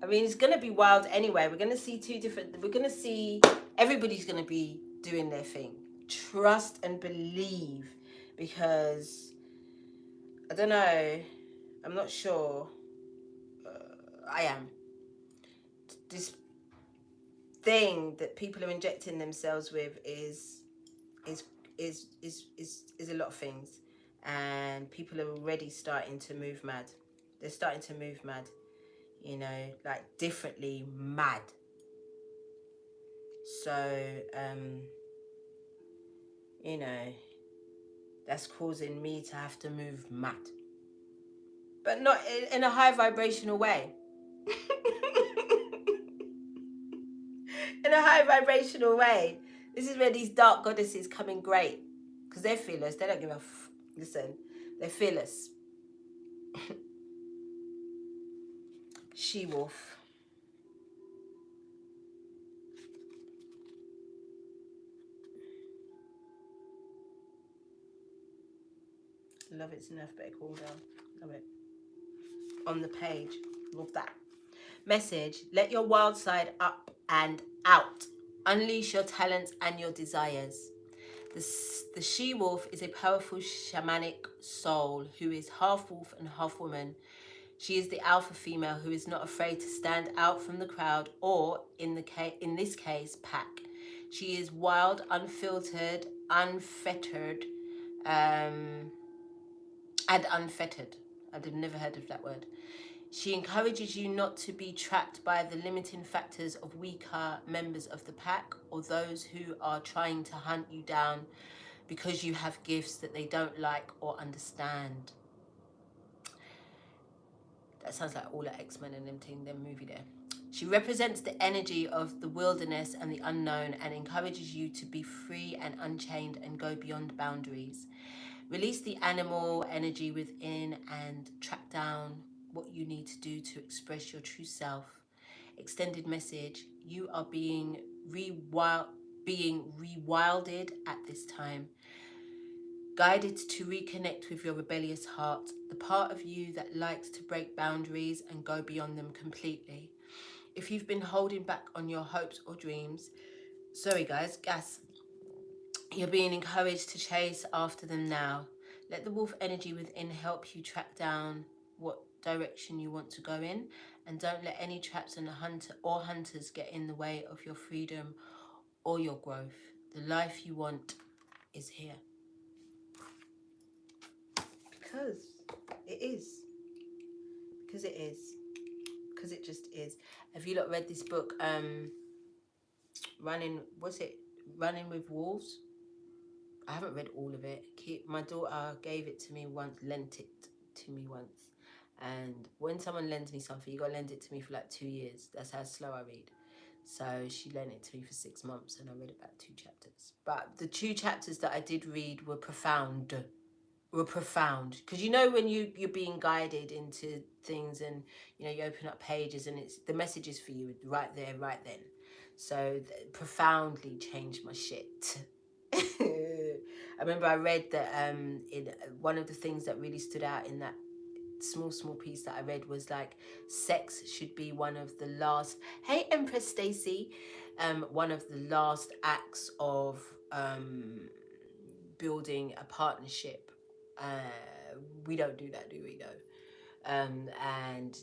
I mean, it's going to be wild anyway. We're going to see everybody's going to be doing their thing. Trust and believe, because I don't know, I'm not sure. I am. This thing that people are injecting themselves with is a lot of things, and people are already starting to move mad. They're starting to move mad, you know, like differently mad. So you know, that's causing me to have to move mad, but not in a high vibrational way. In a high vibrational way. This is where these dark goddesses come in great, because they're fearless. They don't give a listen, they're fearless. She-wolf. Love it's in alphabetical order. Love it. On the page. Love that. Message. Let your wild side up and out. Unleash your talents and your desires. The she-wolf is a powerful shamanic soul who is half wolf and half woman. She is the alpha female who is not afraid to stand out from the crowd, or in this case, pack. She is wild, unfiltered, unfettered, and unfettered. I've never heard of that word. She encourages you not to be trapped by the limiting factors of weaker members of the pack or those who are trying to hunt you down because you have gifts that they don't like or understand. That sounds like all the X-Men and them movie there. She represents the energy of the wilderness and the unknown and encourages you to be free and unchained and go beyond boundaries. Release the animal energy within and track down what you need to do to express your true self. Extended message: you are being rewilded at this time. Guided to reconnect with your rebellious heart, the part of you that likes to break boundaries and go beyond them completely. If you've been holding back on your hopes or dreams, sorry guys, gas. You're being encouraged to chase after them now. Let the wolf energy within help you track down what direction you want to go in, and don't let any traps and hunters get in the way of your freedom or your growth. The life you want is here. Because it is. Because it is. Because it just is. Have you lot read this book, Running with Wolves? I haven't read all of it. My daughter gave it to me once, lent it to me once. And when someone lends me something, you got to lend it to me for like 2 years. That's how slow I read. So she lent it to me for 6 months and I read about 2 chapters. But the 2 chapters that I did read were profound. Because you know when you're being guided into things and you know you open up pages and it's the message is for you right there, right then. So profoundly changed my shit. I remember I read that in one of the things that really stood out in that small piece that I read was like sex should be one of the last, hey Empress Stacy, one of the last acts of building a partnership. We don't do that, do we though? And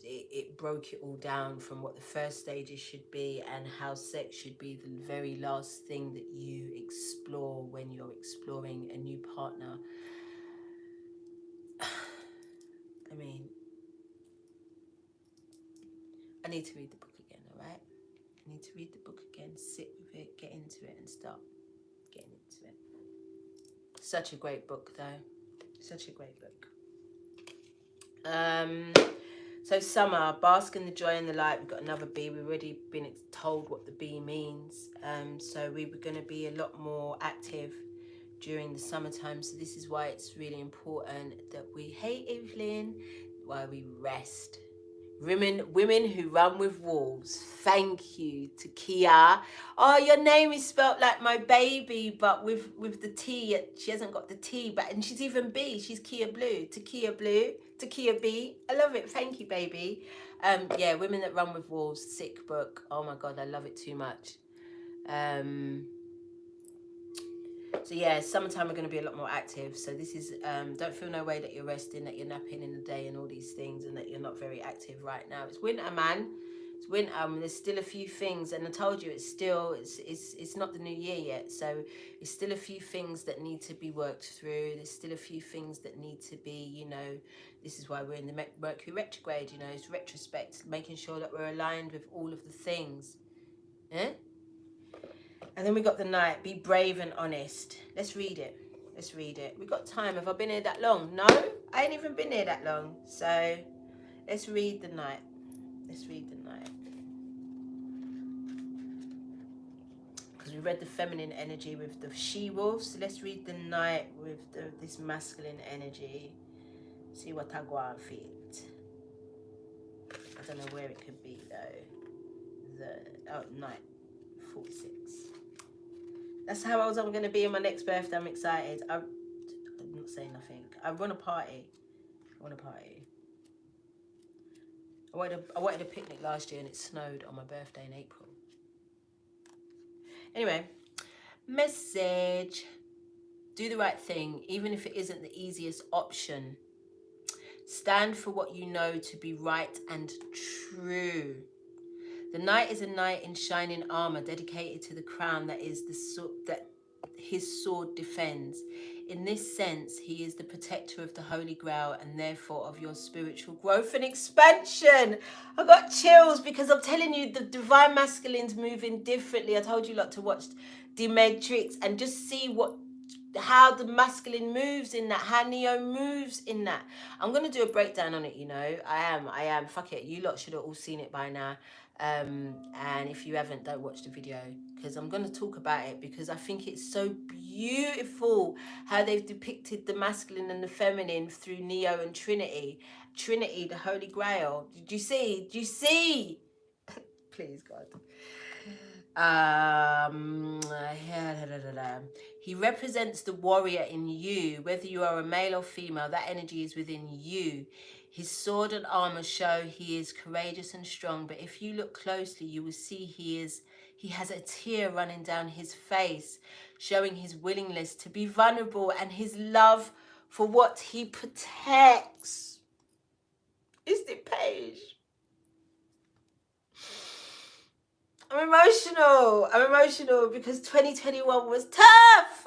it broke it all down from what the first stages should be and how sex should be the very last thing that you explore when you're exploring a new partner. I mean, I need to read the book again, all right? I need to read the book again, sit with it, get into it and start getting into it. Such a great book though. Such a great book. So summer, bask in the joy and the light. We've got another bee. We've already been told what the bee means. So we were going to be a lot more active during the summertime. So this is why it's really important that we, hey Evelyn, why we rest. Women who run with wolves. Thank you to Kia. Oh, your name is spelt like my baby, but with the T. She hasn't got the T, and she's even B. She's Kia Blue. To Kia Blue. To Kia B. I love it. Thank you, baby. Yeah, Women That Run with Wolves. Sick book. Oh my God, I love it too much. So yeah, summertime we're going to be a lot more active. So this is, don't feel no way that you're resting, that you're napping in the day and all these things and that you're not very active right now. It's winter, man. It's winter. There's still a few things, and I told you it's still, it's not the new year yet. So there's still a few things that need to be worked through. There's still a few things that need to be, you know, this is why we're in the Mercury retrograde, you know, it's retrospect, making sure that we're aligned with all of the things. Eh? And then we got the night, be brave and honest. Let's read it. Let's read it. We got time. Have I been here that long? No, I ain't even been here that long. So let's read the night. Let's read the night. Because we read the feminine energy with the she-wolf. So let's read the night with this masculine energy. See what I go and feel. I don't know where it could be though. Night 46. That's how old I'm going to be in my next birthday. I'm excited. I'm not saying nothing. I want a party. I wanted a picnic last year and it snowed on my birthday in April. Anyway, message. Do the right thing, even if it isn't the easiest option. Stand for what you know to be right and true. The knight is a knight in shining armor, dedicated to the crown that is that his sword defends. In this sense, he is the protector of the Holy Grail and therefore of your spiritual growth and expansion. I got chills because I'm telling you, the divine masculines moving differently. I told you lot to watch The Matrix and just see how the masculine moves in that, how Neo moves in that. I'm going to do a breakdown on it, you know. I am. Fuck it. You lot should have all seen it by now. And if you haven't, don't watch the video, because I'm going to talk about it because I think it's so beautiful how they've depicted the masculine and the feminine through Neo and Trinity. Trinity, the Holy Grail. Did you see? Do you see? Please, God. He represents the warrior in you. Whether you are a male or female, that energy is within you. His sword and armor show he is courageous and strong, but if you look closely, you will see he has a tear running down his face, showing his willingness to be vulnerable and his love for what he protects. Is the page? I'm emotional because 2021 was tough.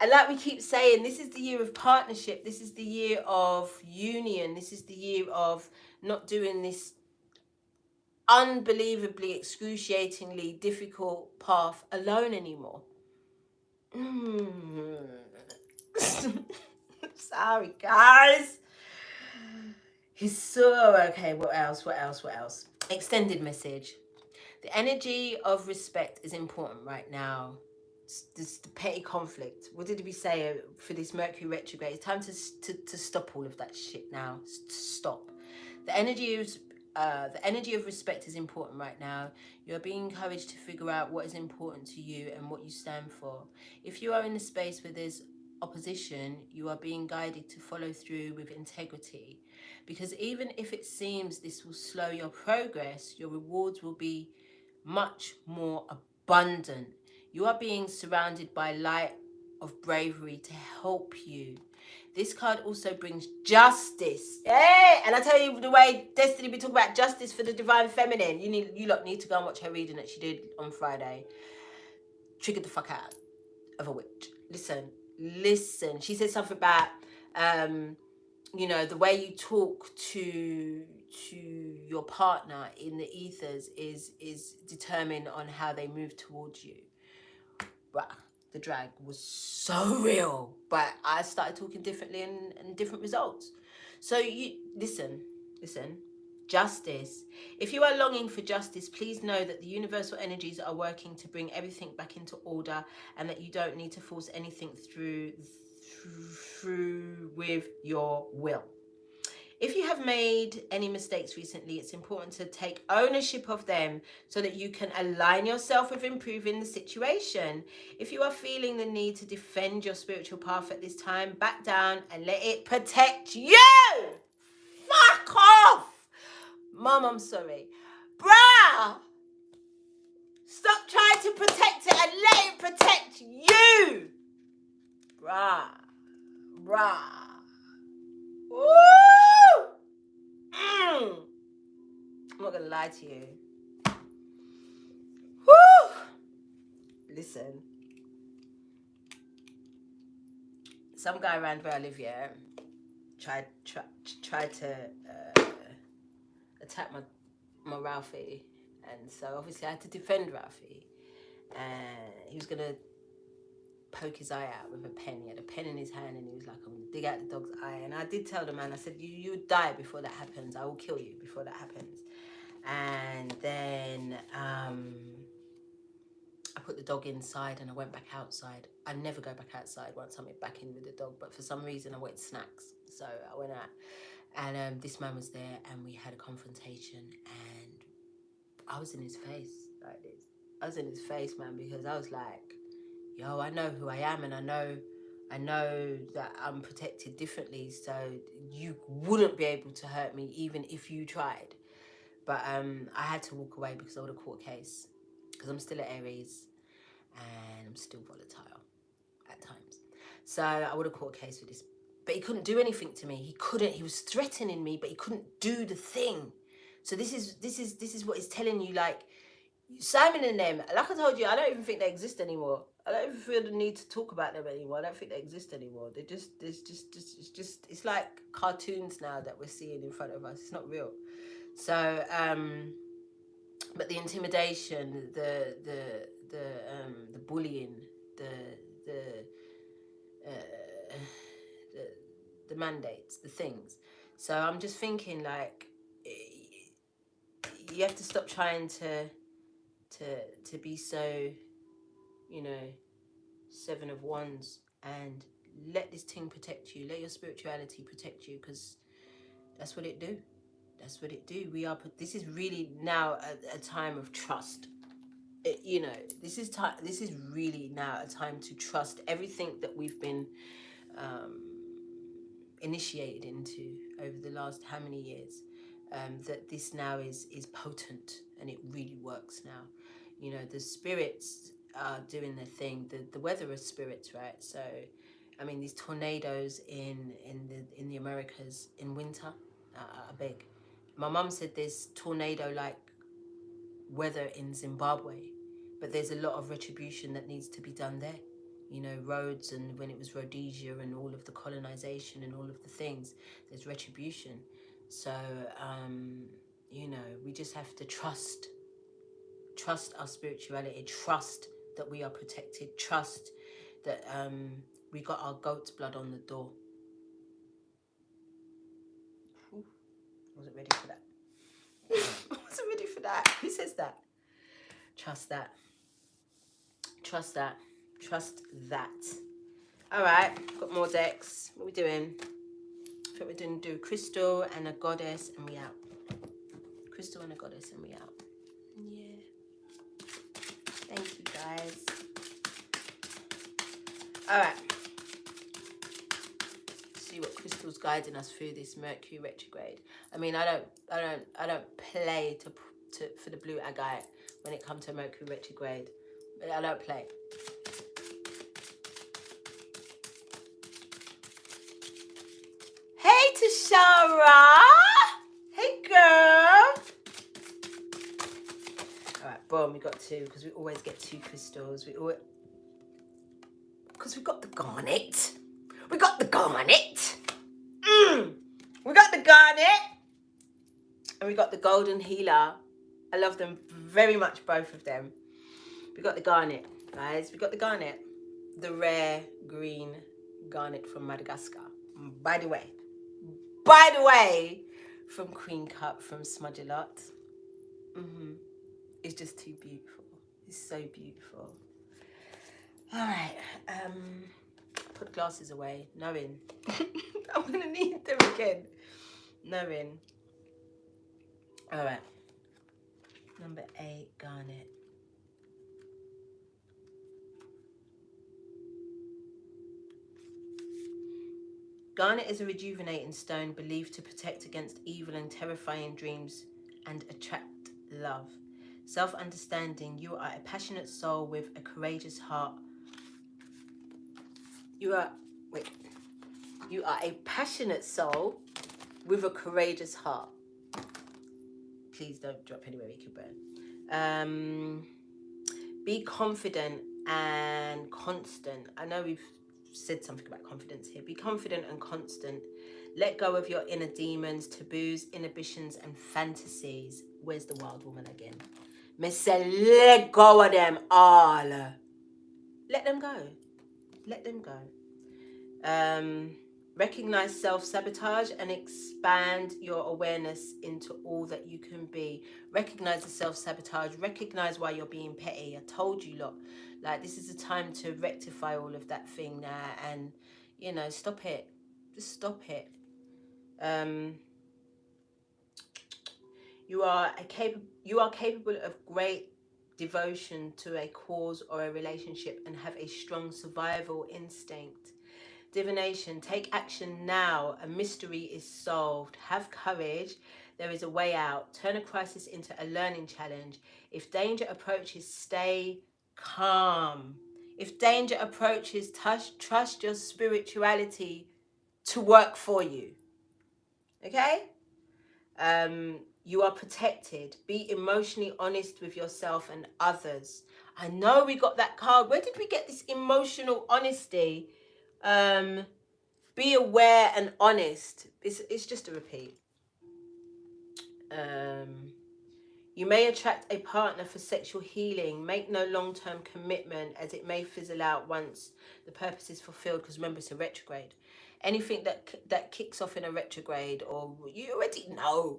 And like we keep saying, this is the year of partnership. This is the year of union. This is the year of not doing this unbelievably, excruciatingly difficult path alone anymore. Sorry, guys. He's so okay. What else? Extended message. The energy of respect is important right now. This the petty conflict. What did we say for this Mercury retrograde? It's time to stop all of that shit now. Stop. The energy of respect is important right now. You're being encouraged to figure out what is important to you and what you stand for. If you are in a space where there's opposition, you are being guided to follow through with integrity. Because even if it seems this will slow your progress, your rewards will be much more abundant. You are being surrounded by light of bravery to help you. This card also brings justice. Hey! And I tell you, the way Destiny be talking about justice for the divine feminine, you lot need to go and watch her reading that she did on Friday. Triggered the fuck out of a witch. Listen. She said something about the way you talk to your partner in the ethers is determined on how they move towards you. But the drag was so real, but I started talking differently and different results. So you listen, justice. If you are longing for justice, please know that the universal energies are working to bring everything back into order, and that you don't need to force anything through with your will. If you have made any mistakes recently, it's important to take ownership of them so that you can align yourself with improving the situation. If you are feeling the need to defend your spiritual path at this time, back down and let it protect you. Fuck off. Mom, I'm sorry. Bruh. Stop trying to protect it and let it protect you. Bruh. Woo! I'm not gonna lie to you. Woo! Listen. Some guy around where I live, yeah, tried to attack my Ralphie, and so obviously I had to defend Ralphie, and he was gonna poke his eye out with a pen. He had a pen in his hand and he was like, I'm gonna dig out the dog's eye. And I did tell the man, I said, you would die before that happens. I will kill you before that happens. And then I put the dog inside and I went back outside. I never go back outside once I'm back in with the dog, but for some reason I wanted snacks. So I went out and this man was there and we had a confrontation, and I was in his face like this. I was in his face, man, because I was like, yo, I know who I am, and I know that I'm protected differently, so you wouldn't be able to hurt me even if you tried. But I had to walk away because I would have caught a case, because I'm still at Aries and I'm still volatile at times. So I would have caught a case for this. But he couldn't do anything to me. He was threatening me, but he couldn't do the thing. So this is what he's telling you, like, Simon and them, like I told you, I don't even think they exist anymore. I don't even feel the need to talk about them anymore. I don't think they exist anymore. It's like cartoons now that we're seeing in front of us. It's not real. So, but the intimidation, the bullying, the uh, the mandates, the things. So I'm just thinking, like, you have to stop trying to be so, you know, 7 of Wands, and let this thing protect you. Let your spirituality protect you, because that's what it do. That's what it do. This is really now a time of trust. You know, this is really now a time to trust everything that we've been initiated into over the last how many years. That this now is potent, and it really works now. You know, the spirits are doing their thing. The weather is spirits, right? So, I mean, these tornadoes in the Americas in winter are big. My mum said there's tornado-like weather in Zimbabwe, but there's a lot of retribution that needs to be done there. You know, roads, and when it was Rhodesia and all of the colonization and all of the things, there's retribution. So, you know, we just have to trust our spirituality, trust that we are protected, trust that we got our goat's blood on the door. Wasn't ready for that. Wasn't ready for that. Who says that? Trust that. Trust that. Trust that. All right, got more decks. What are we doing? I think we're going to do crystal and a goddess, and we out. Crystal and a goddess, and we out. Yeah. Thank you, guys. All right. See what crystal's guiding us through this Mercury retrograde. I mean, I don't play for the blue agate when it comes to Mercury retrograde. I don't play. Hey, Tashara. Hey, girl. All right, boom, we got 2, because we always get 2 crystals. Because we got the garnet. We got the garnet. We got the garnet. And we got the golden healer. I love them very much, both of them. We got the garnet, guys. We got the garnet. The rare green garnet from Madagascar. By the way, from Queen Cup, from Smudge a Lot. It's just too beautiful. It's so beautiful. All right. Put the glasses away, knowing I'm going to need them again. Knowing. All right. Number 8, garnet. Garnet is a rejuvenating stone believed to protect against evil and terrifying dreams and attract love. Self-understanding. You are a passionate soul with a courageous heart. You are a passionate soul with a courageous heart. Please don't drop anywhere we could burn. Be confident and constant. I know we've said something about confidence here. Be confident and constant. Let go of your inner demons, taboos, inhibitions, and fantasies. Where's the wild woman again? Miss said, let go of them all. Let them go. Let them go. Recognize self-sabotage and expand your awareness into all that you can be. Recognize the self-sabotage. Recognize why you're being petty. I told you, look, like, this is a time to rectify all of that thing now, and, you know, stop it. Just stop it. You are capable of great devotion to a cause or a relationship and have a strong survival instinct. Divination. Take action now. A mystery is solved. Have courage. There is a way out. Turn a crisis into a learning challenge. If danger approaches, stay calm. If danger approaches, trust your spirituality to work for you. Okay? You are protected. Be emotionally honest with yourself and others. I know we got that card. Where did we get this emotional honesty? Be aware and honest. It's just a repeat. You may attract a partner for sexual healing. Make no long-term commitment, as it may fizzle out once the purpose is fulfilled, because remember, it's a retrograde. Anything that kicks off in a retrograde, or you already know.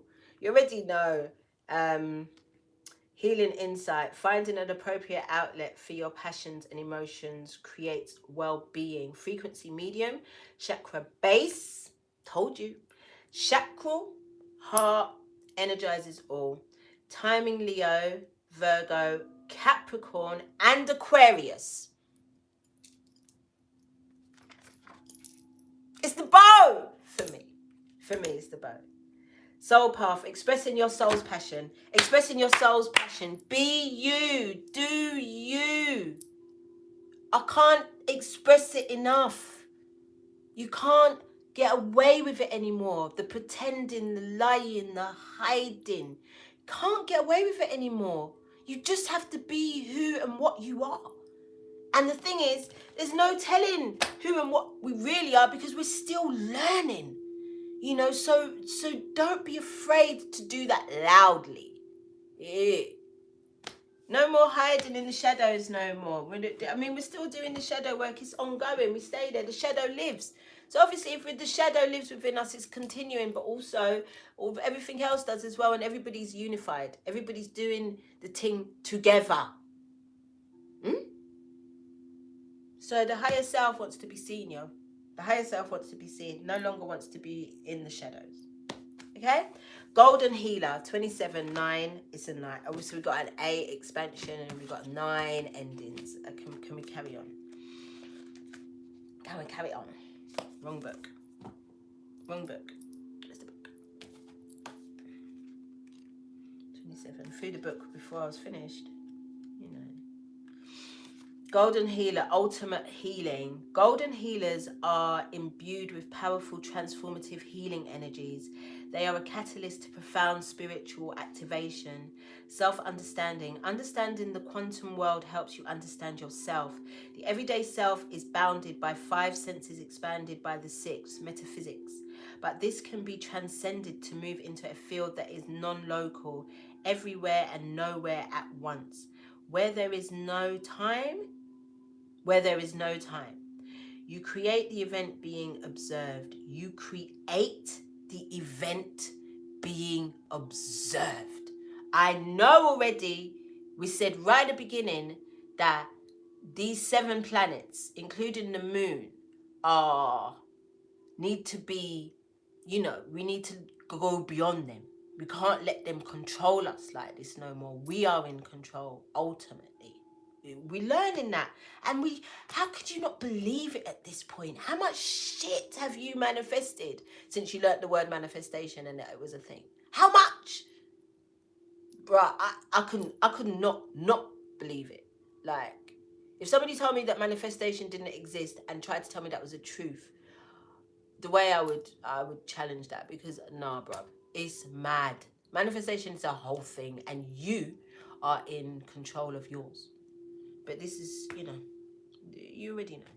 Healing insight. Finding an appropriate outlet for your passions and emotions creates well-being. Frequency medium. Chakra base. Told you. Chakral heart energizes all. Timing Leo, Virgo, Capricorn, and Aquarius. It's the bow for me. For me, it's the bow. Soul path, expressing your soul's passion. Expressing your soul's passion. Be you. Do you. I can't express it enough. You can't get away with it anymore. The pretending, the lying, the hiding. Can't get away with it anymore. You just have to be who and what you are. And the thing is, there's no telling who and what we really are, because we're still learning. You know, so don't be afraid to do that loudly. Yeah. No more hiding in the shadows no more. I mean, we're still doing the shadow work. It's ongoing. We stay there. The shadow lives. So obviously, if the shadow lives within us, it's continuing, but also everything else does as well, and everybody's unified. Everybody's doing the thing together. So the higher self wants to be seen, yo. The higher self wants to be seen. No longer wants to be in the shadows. Okay? Golden Healer, 27, 9. It's a 9. Obviously, we've got an 8 expansion and we've got 9 endings. Can we carry on? Can we carry on? Wrong book. Wrong book. Where's the book? 27. Through the book before I was finished. You know. Golden Healer, ultimate healing. Golden healers are imbued with powerful transformative healing energies. They are a catalyst to profound spiritual activation, self-understanding. Understanding the quantum world helps you understand yourself. The everyday self is bounded by 5 senses expanded by the 6, metaphysics. But this can be transcended to move into a field that is non-local, everywhere and nowhere at once. Where there is no time, you create the event being observed. You create the event being observed. I know already, we said right at the beginning that these 7 planets, including the moon, need to be, you know, we need to go beyond them. We can't let them control us like this no more. We are in control, ultimately. We're learning that. And how could you not believe it at this point? How much shit have you manifested since you learnt the word manifestation and that it was a thing? How much? Bruh, I could not believe it. Like, if somebody told me that manifestation didn't exist and tried to tell me that was the truth, the way I would challenge that, because nah, bruh, it's mad. Manifestation is a whole thing and you are in control of yours. But this is, you know, you already know.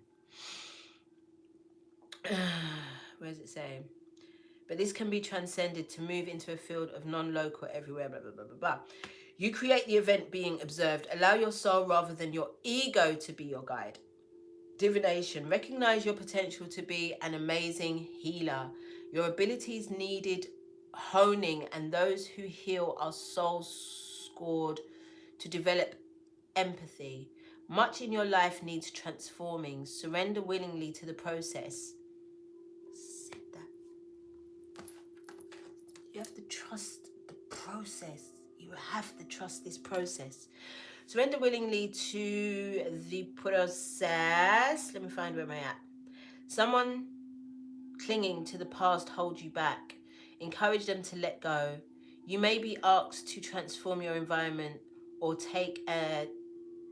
Where does it say? But this can be transcended to move into a field of non-local everywhere, blah, blah, blah, blah, blah. You create the event being observed. Allow your soul rather than your ego to be your guide. Divination. Recognize your potential to be an amazing healer. Your abilities needed honing, and those who heal are soul scored to develop empathy. Much in your life needs transforming. Surrender willingly to the process. Said that. You have to trust the process. You have to trust this process. Surrender willingly to the process. Let me find where am I at. Someone clinging to the past holds you back. Encourage them to let go. You may be asked to transform your environment or take a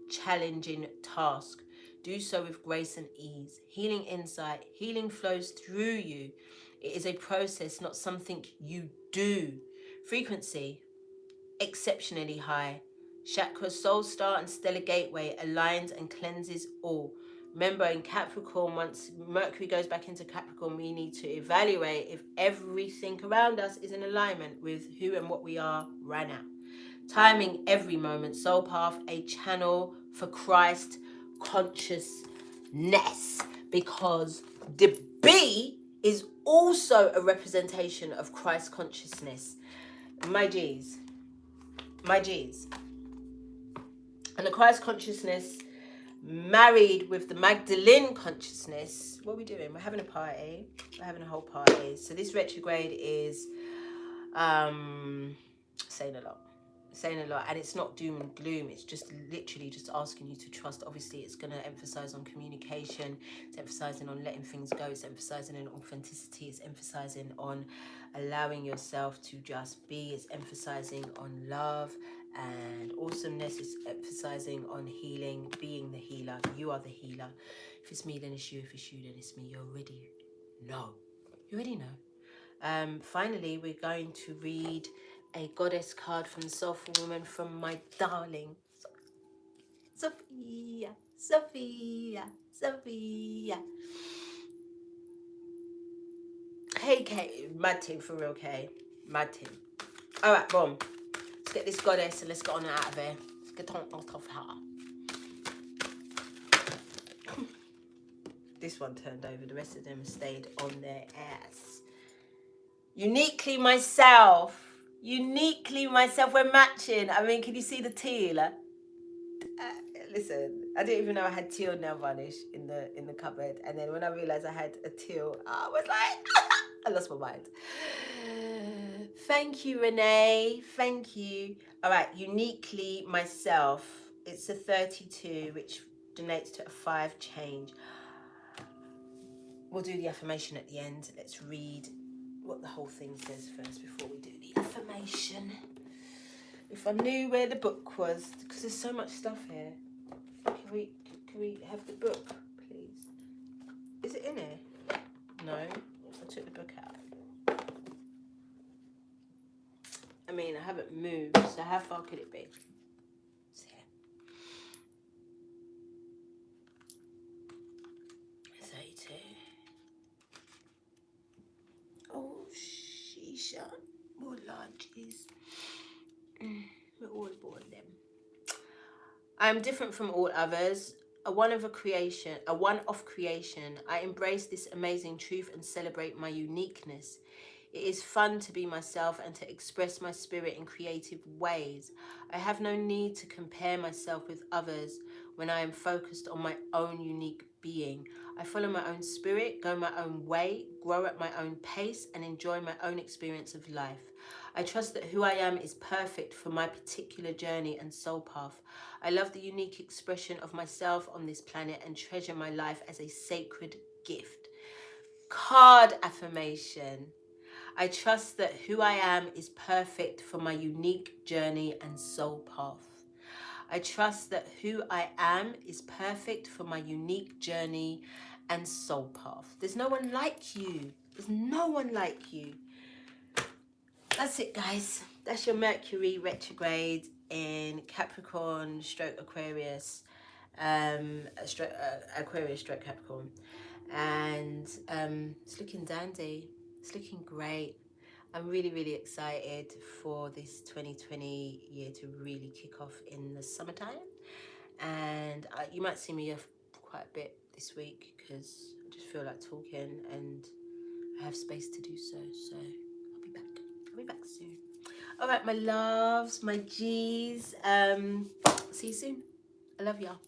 challenging task. Do so with grace and ease. Healing insight. Healing flows through you. It is a process, not something you do. Frequency. Exceptionally high. Chakra, soul star and stellar gateway aligns and cleanses all. Remember, in Capricorn, once Mercury goes back into Capricorn, we need to evaluate if everything around us is in alignment with who and what we are right now. Timing every moment. Soul path, a channel for Christ consciousness. Because the B is also a representation of Christ consciousness. My G's. My G's. And the Christ consciousness married with the Magdalene consciousness. What are we doing? We're having a party. We're having a whole party. So this retrograde is saying a lot. Saying a lot, and it's not doom and gloom. It's just literally just asking you to trust. Obviously, it's going to emphasize on communication. It's emphasizing on letting things go. It's emphasizing on authenticity. It's emphasizing on allowing yourself to just be. It's emphasizing on love and awesomeness. It's emphasizing on healing, being the healer. You are the healer. If it's me, then it's you. If it's you, then it's me. You already know. You already know. Finally, we're going to read a goddess card from the Soulful Woman from my darling Sophia. Hey, Kate. Mad team for real, Kay. Mad team. All right, boom. Let's get this goddess and let's get on out of here. Let's get on out of her. This one turned over. The rest of them stayed on their ass. Uniquely myself. We're matching. I mean, can you see the teal? Listen, I didn't even know I had teal nail varnish in the cupboard, and then when I realized I had a teal, I was like, I lost my mind. Thank you, Renee. Thank you. All right, uniquely myself. It's a 32, which donates to a 5 change. We'll do the affirmation at the end. Let's read what the whole thing says first before we do the affirmation. If I knew where the book was, because there's so much stuff here. Can we have the book, please? Is it in here? No, I took the book out. I mean, I haven't moved, so how far could it be? It's here. 32. Oh, Shisha. More larges. We're all born them. I am different from all others. A one-off creation. I embrace this amazing truth and celebrate my uniqueness. It is fun to be myself and to express my spirit in creative ways. I have no need to compare myself with others when I am focused on my own unique being. I follow my own spirit, go my own way, grow at my own pace, and enjoy my own experience of life. I trust that who I am is perfect for my particular journey and soul path. I love the unique expression of myself on this planet and treasure my life as a sacred gift. Card affirmation. I trust that who I am is perfect for my unique journey and soul path. I trust that who I am is perfect for my unique journey and soul path. There's no one like you. There's no one like you. That's it, guys. That's your Mercury retrograde in Capricorn / Aquarius. Aquarius / Capricorn. And it's looking dandy. It's looking great. I'm really, really excited for this 2020 year to really kick off in the summertime. And you might see me off quite a bit this week because I just feel like talking and I have space to do so. So I'll be back. I'll be back soon. All right, my loves, my G's. See you soon. I love y'all.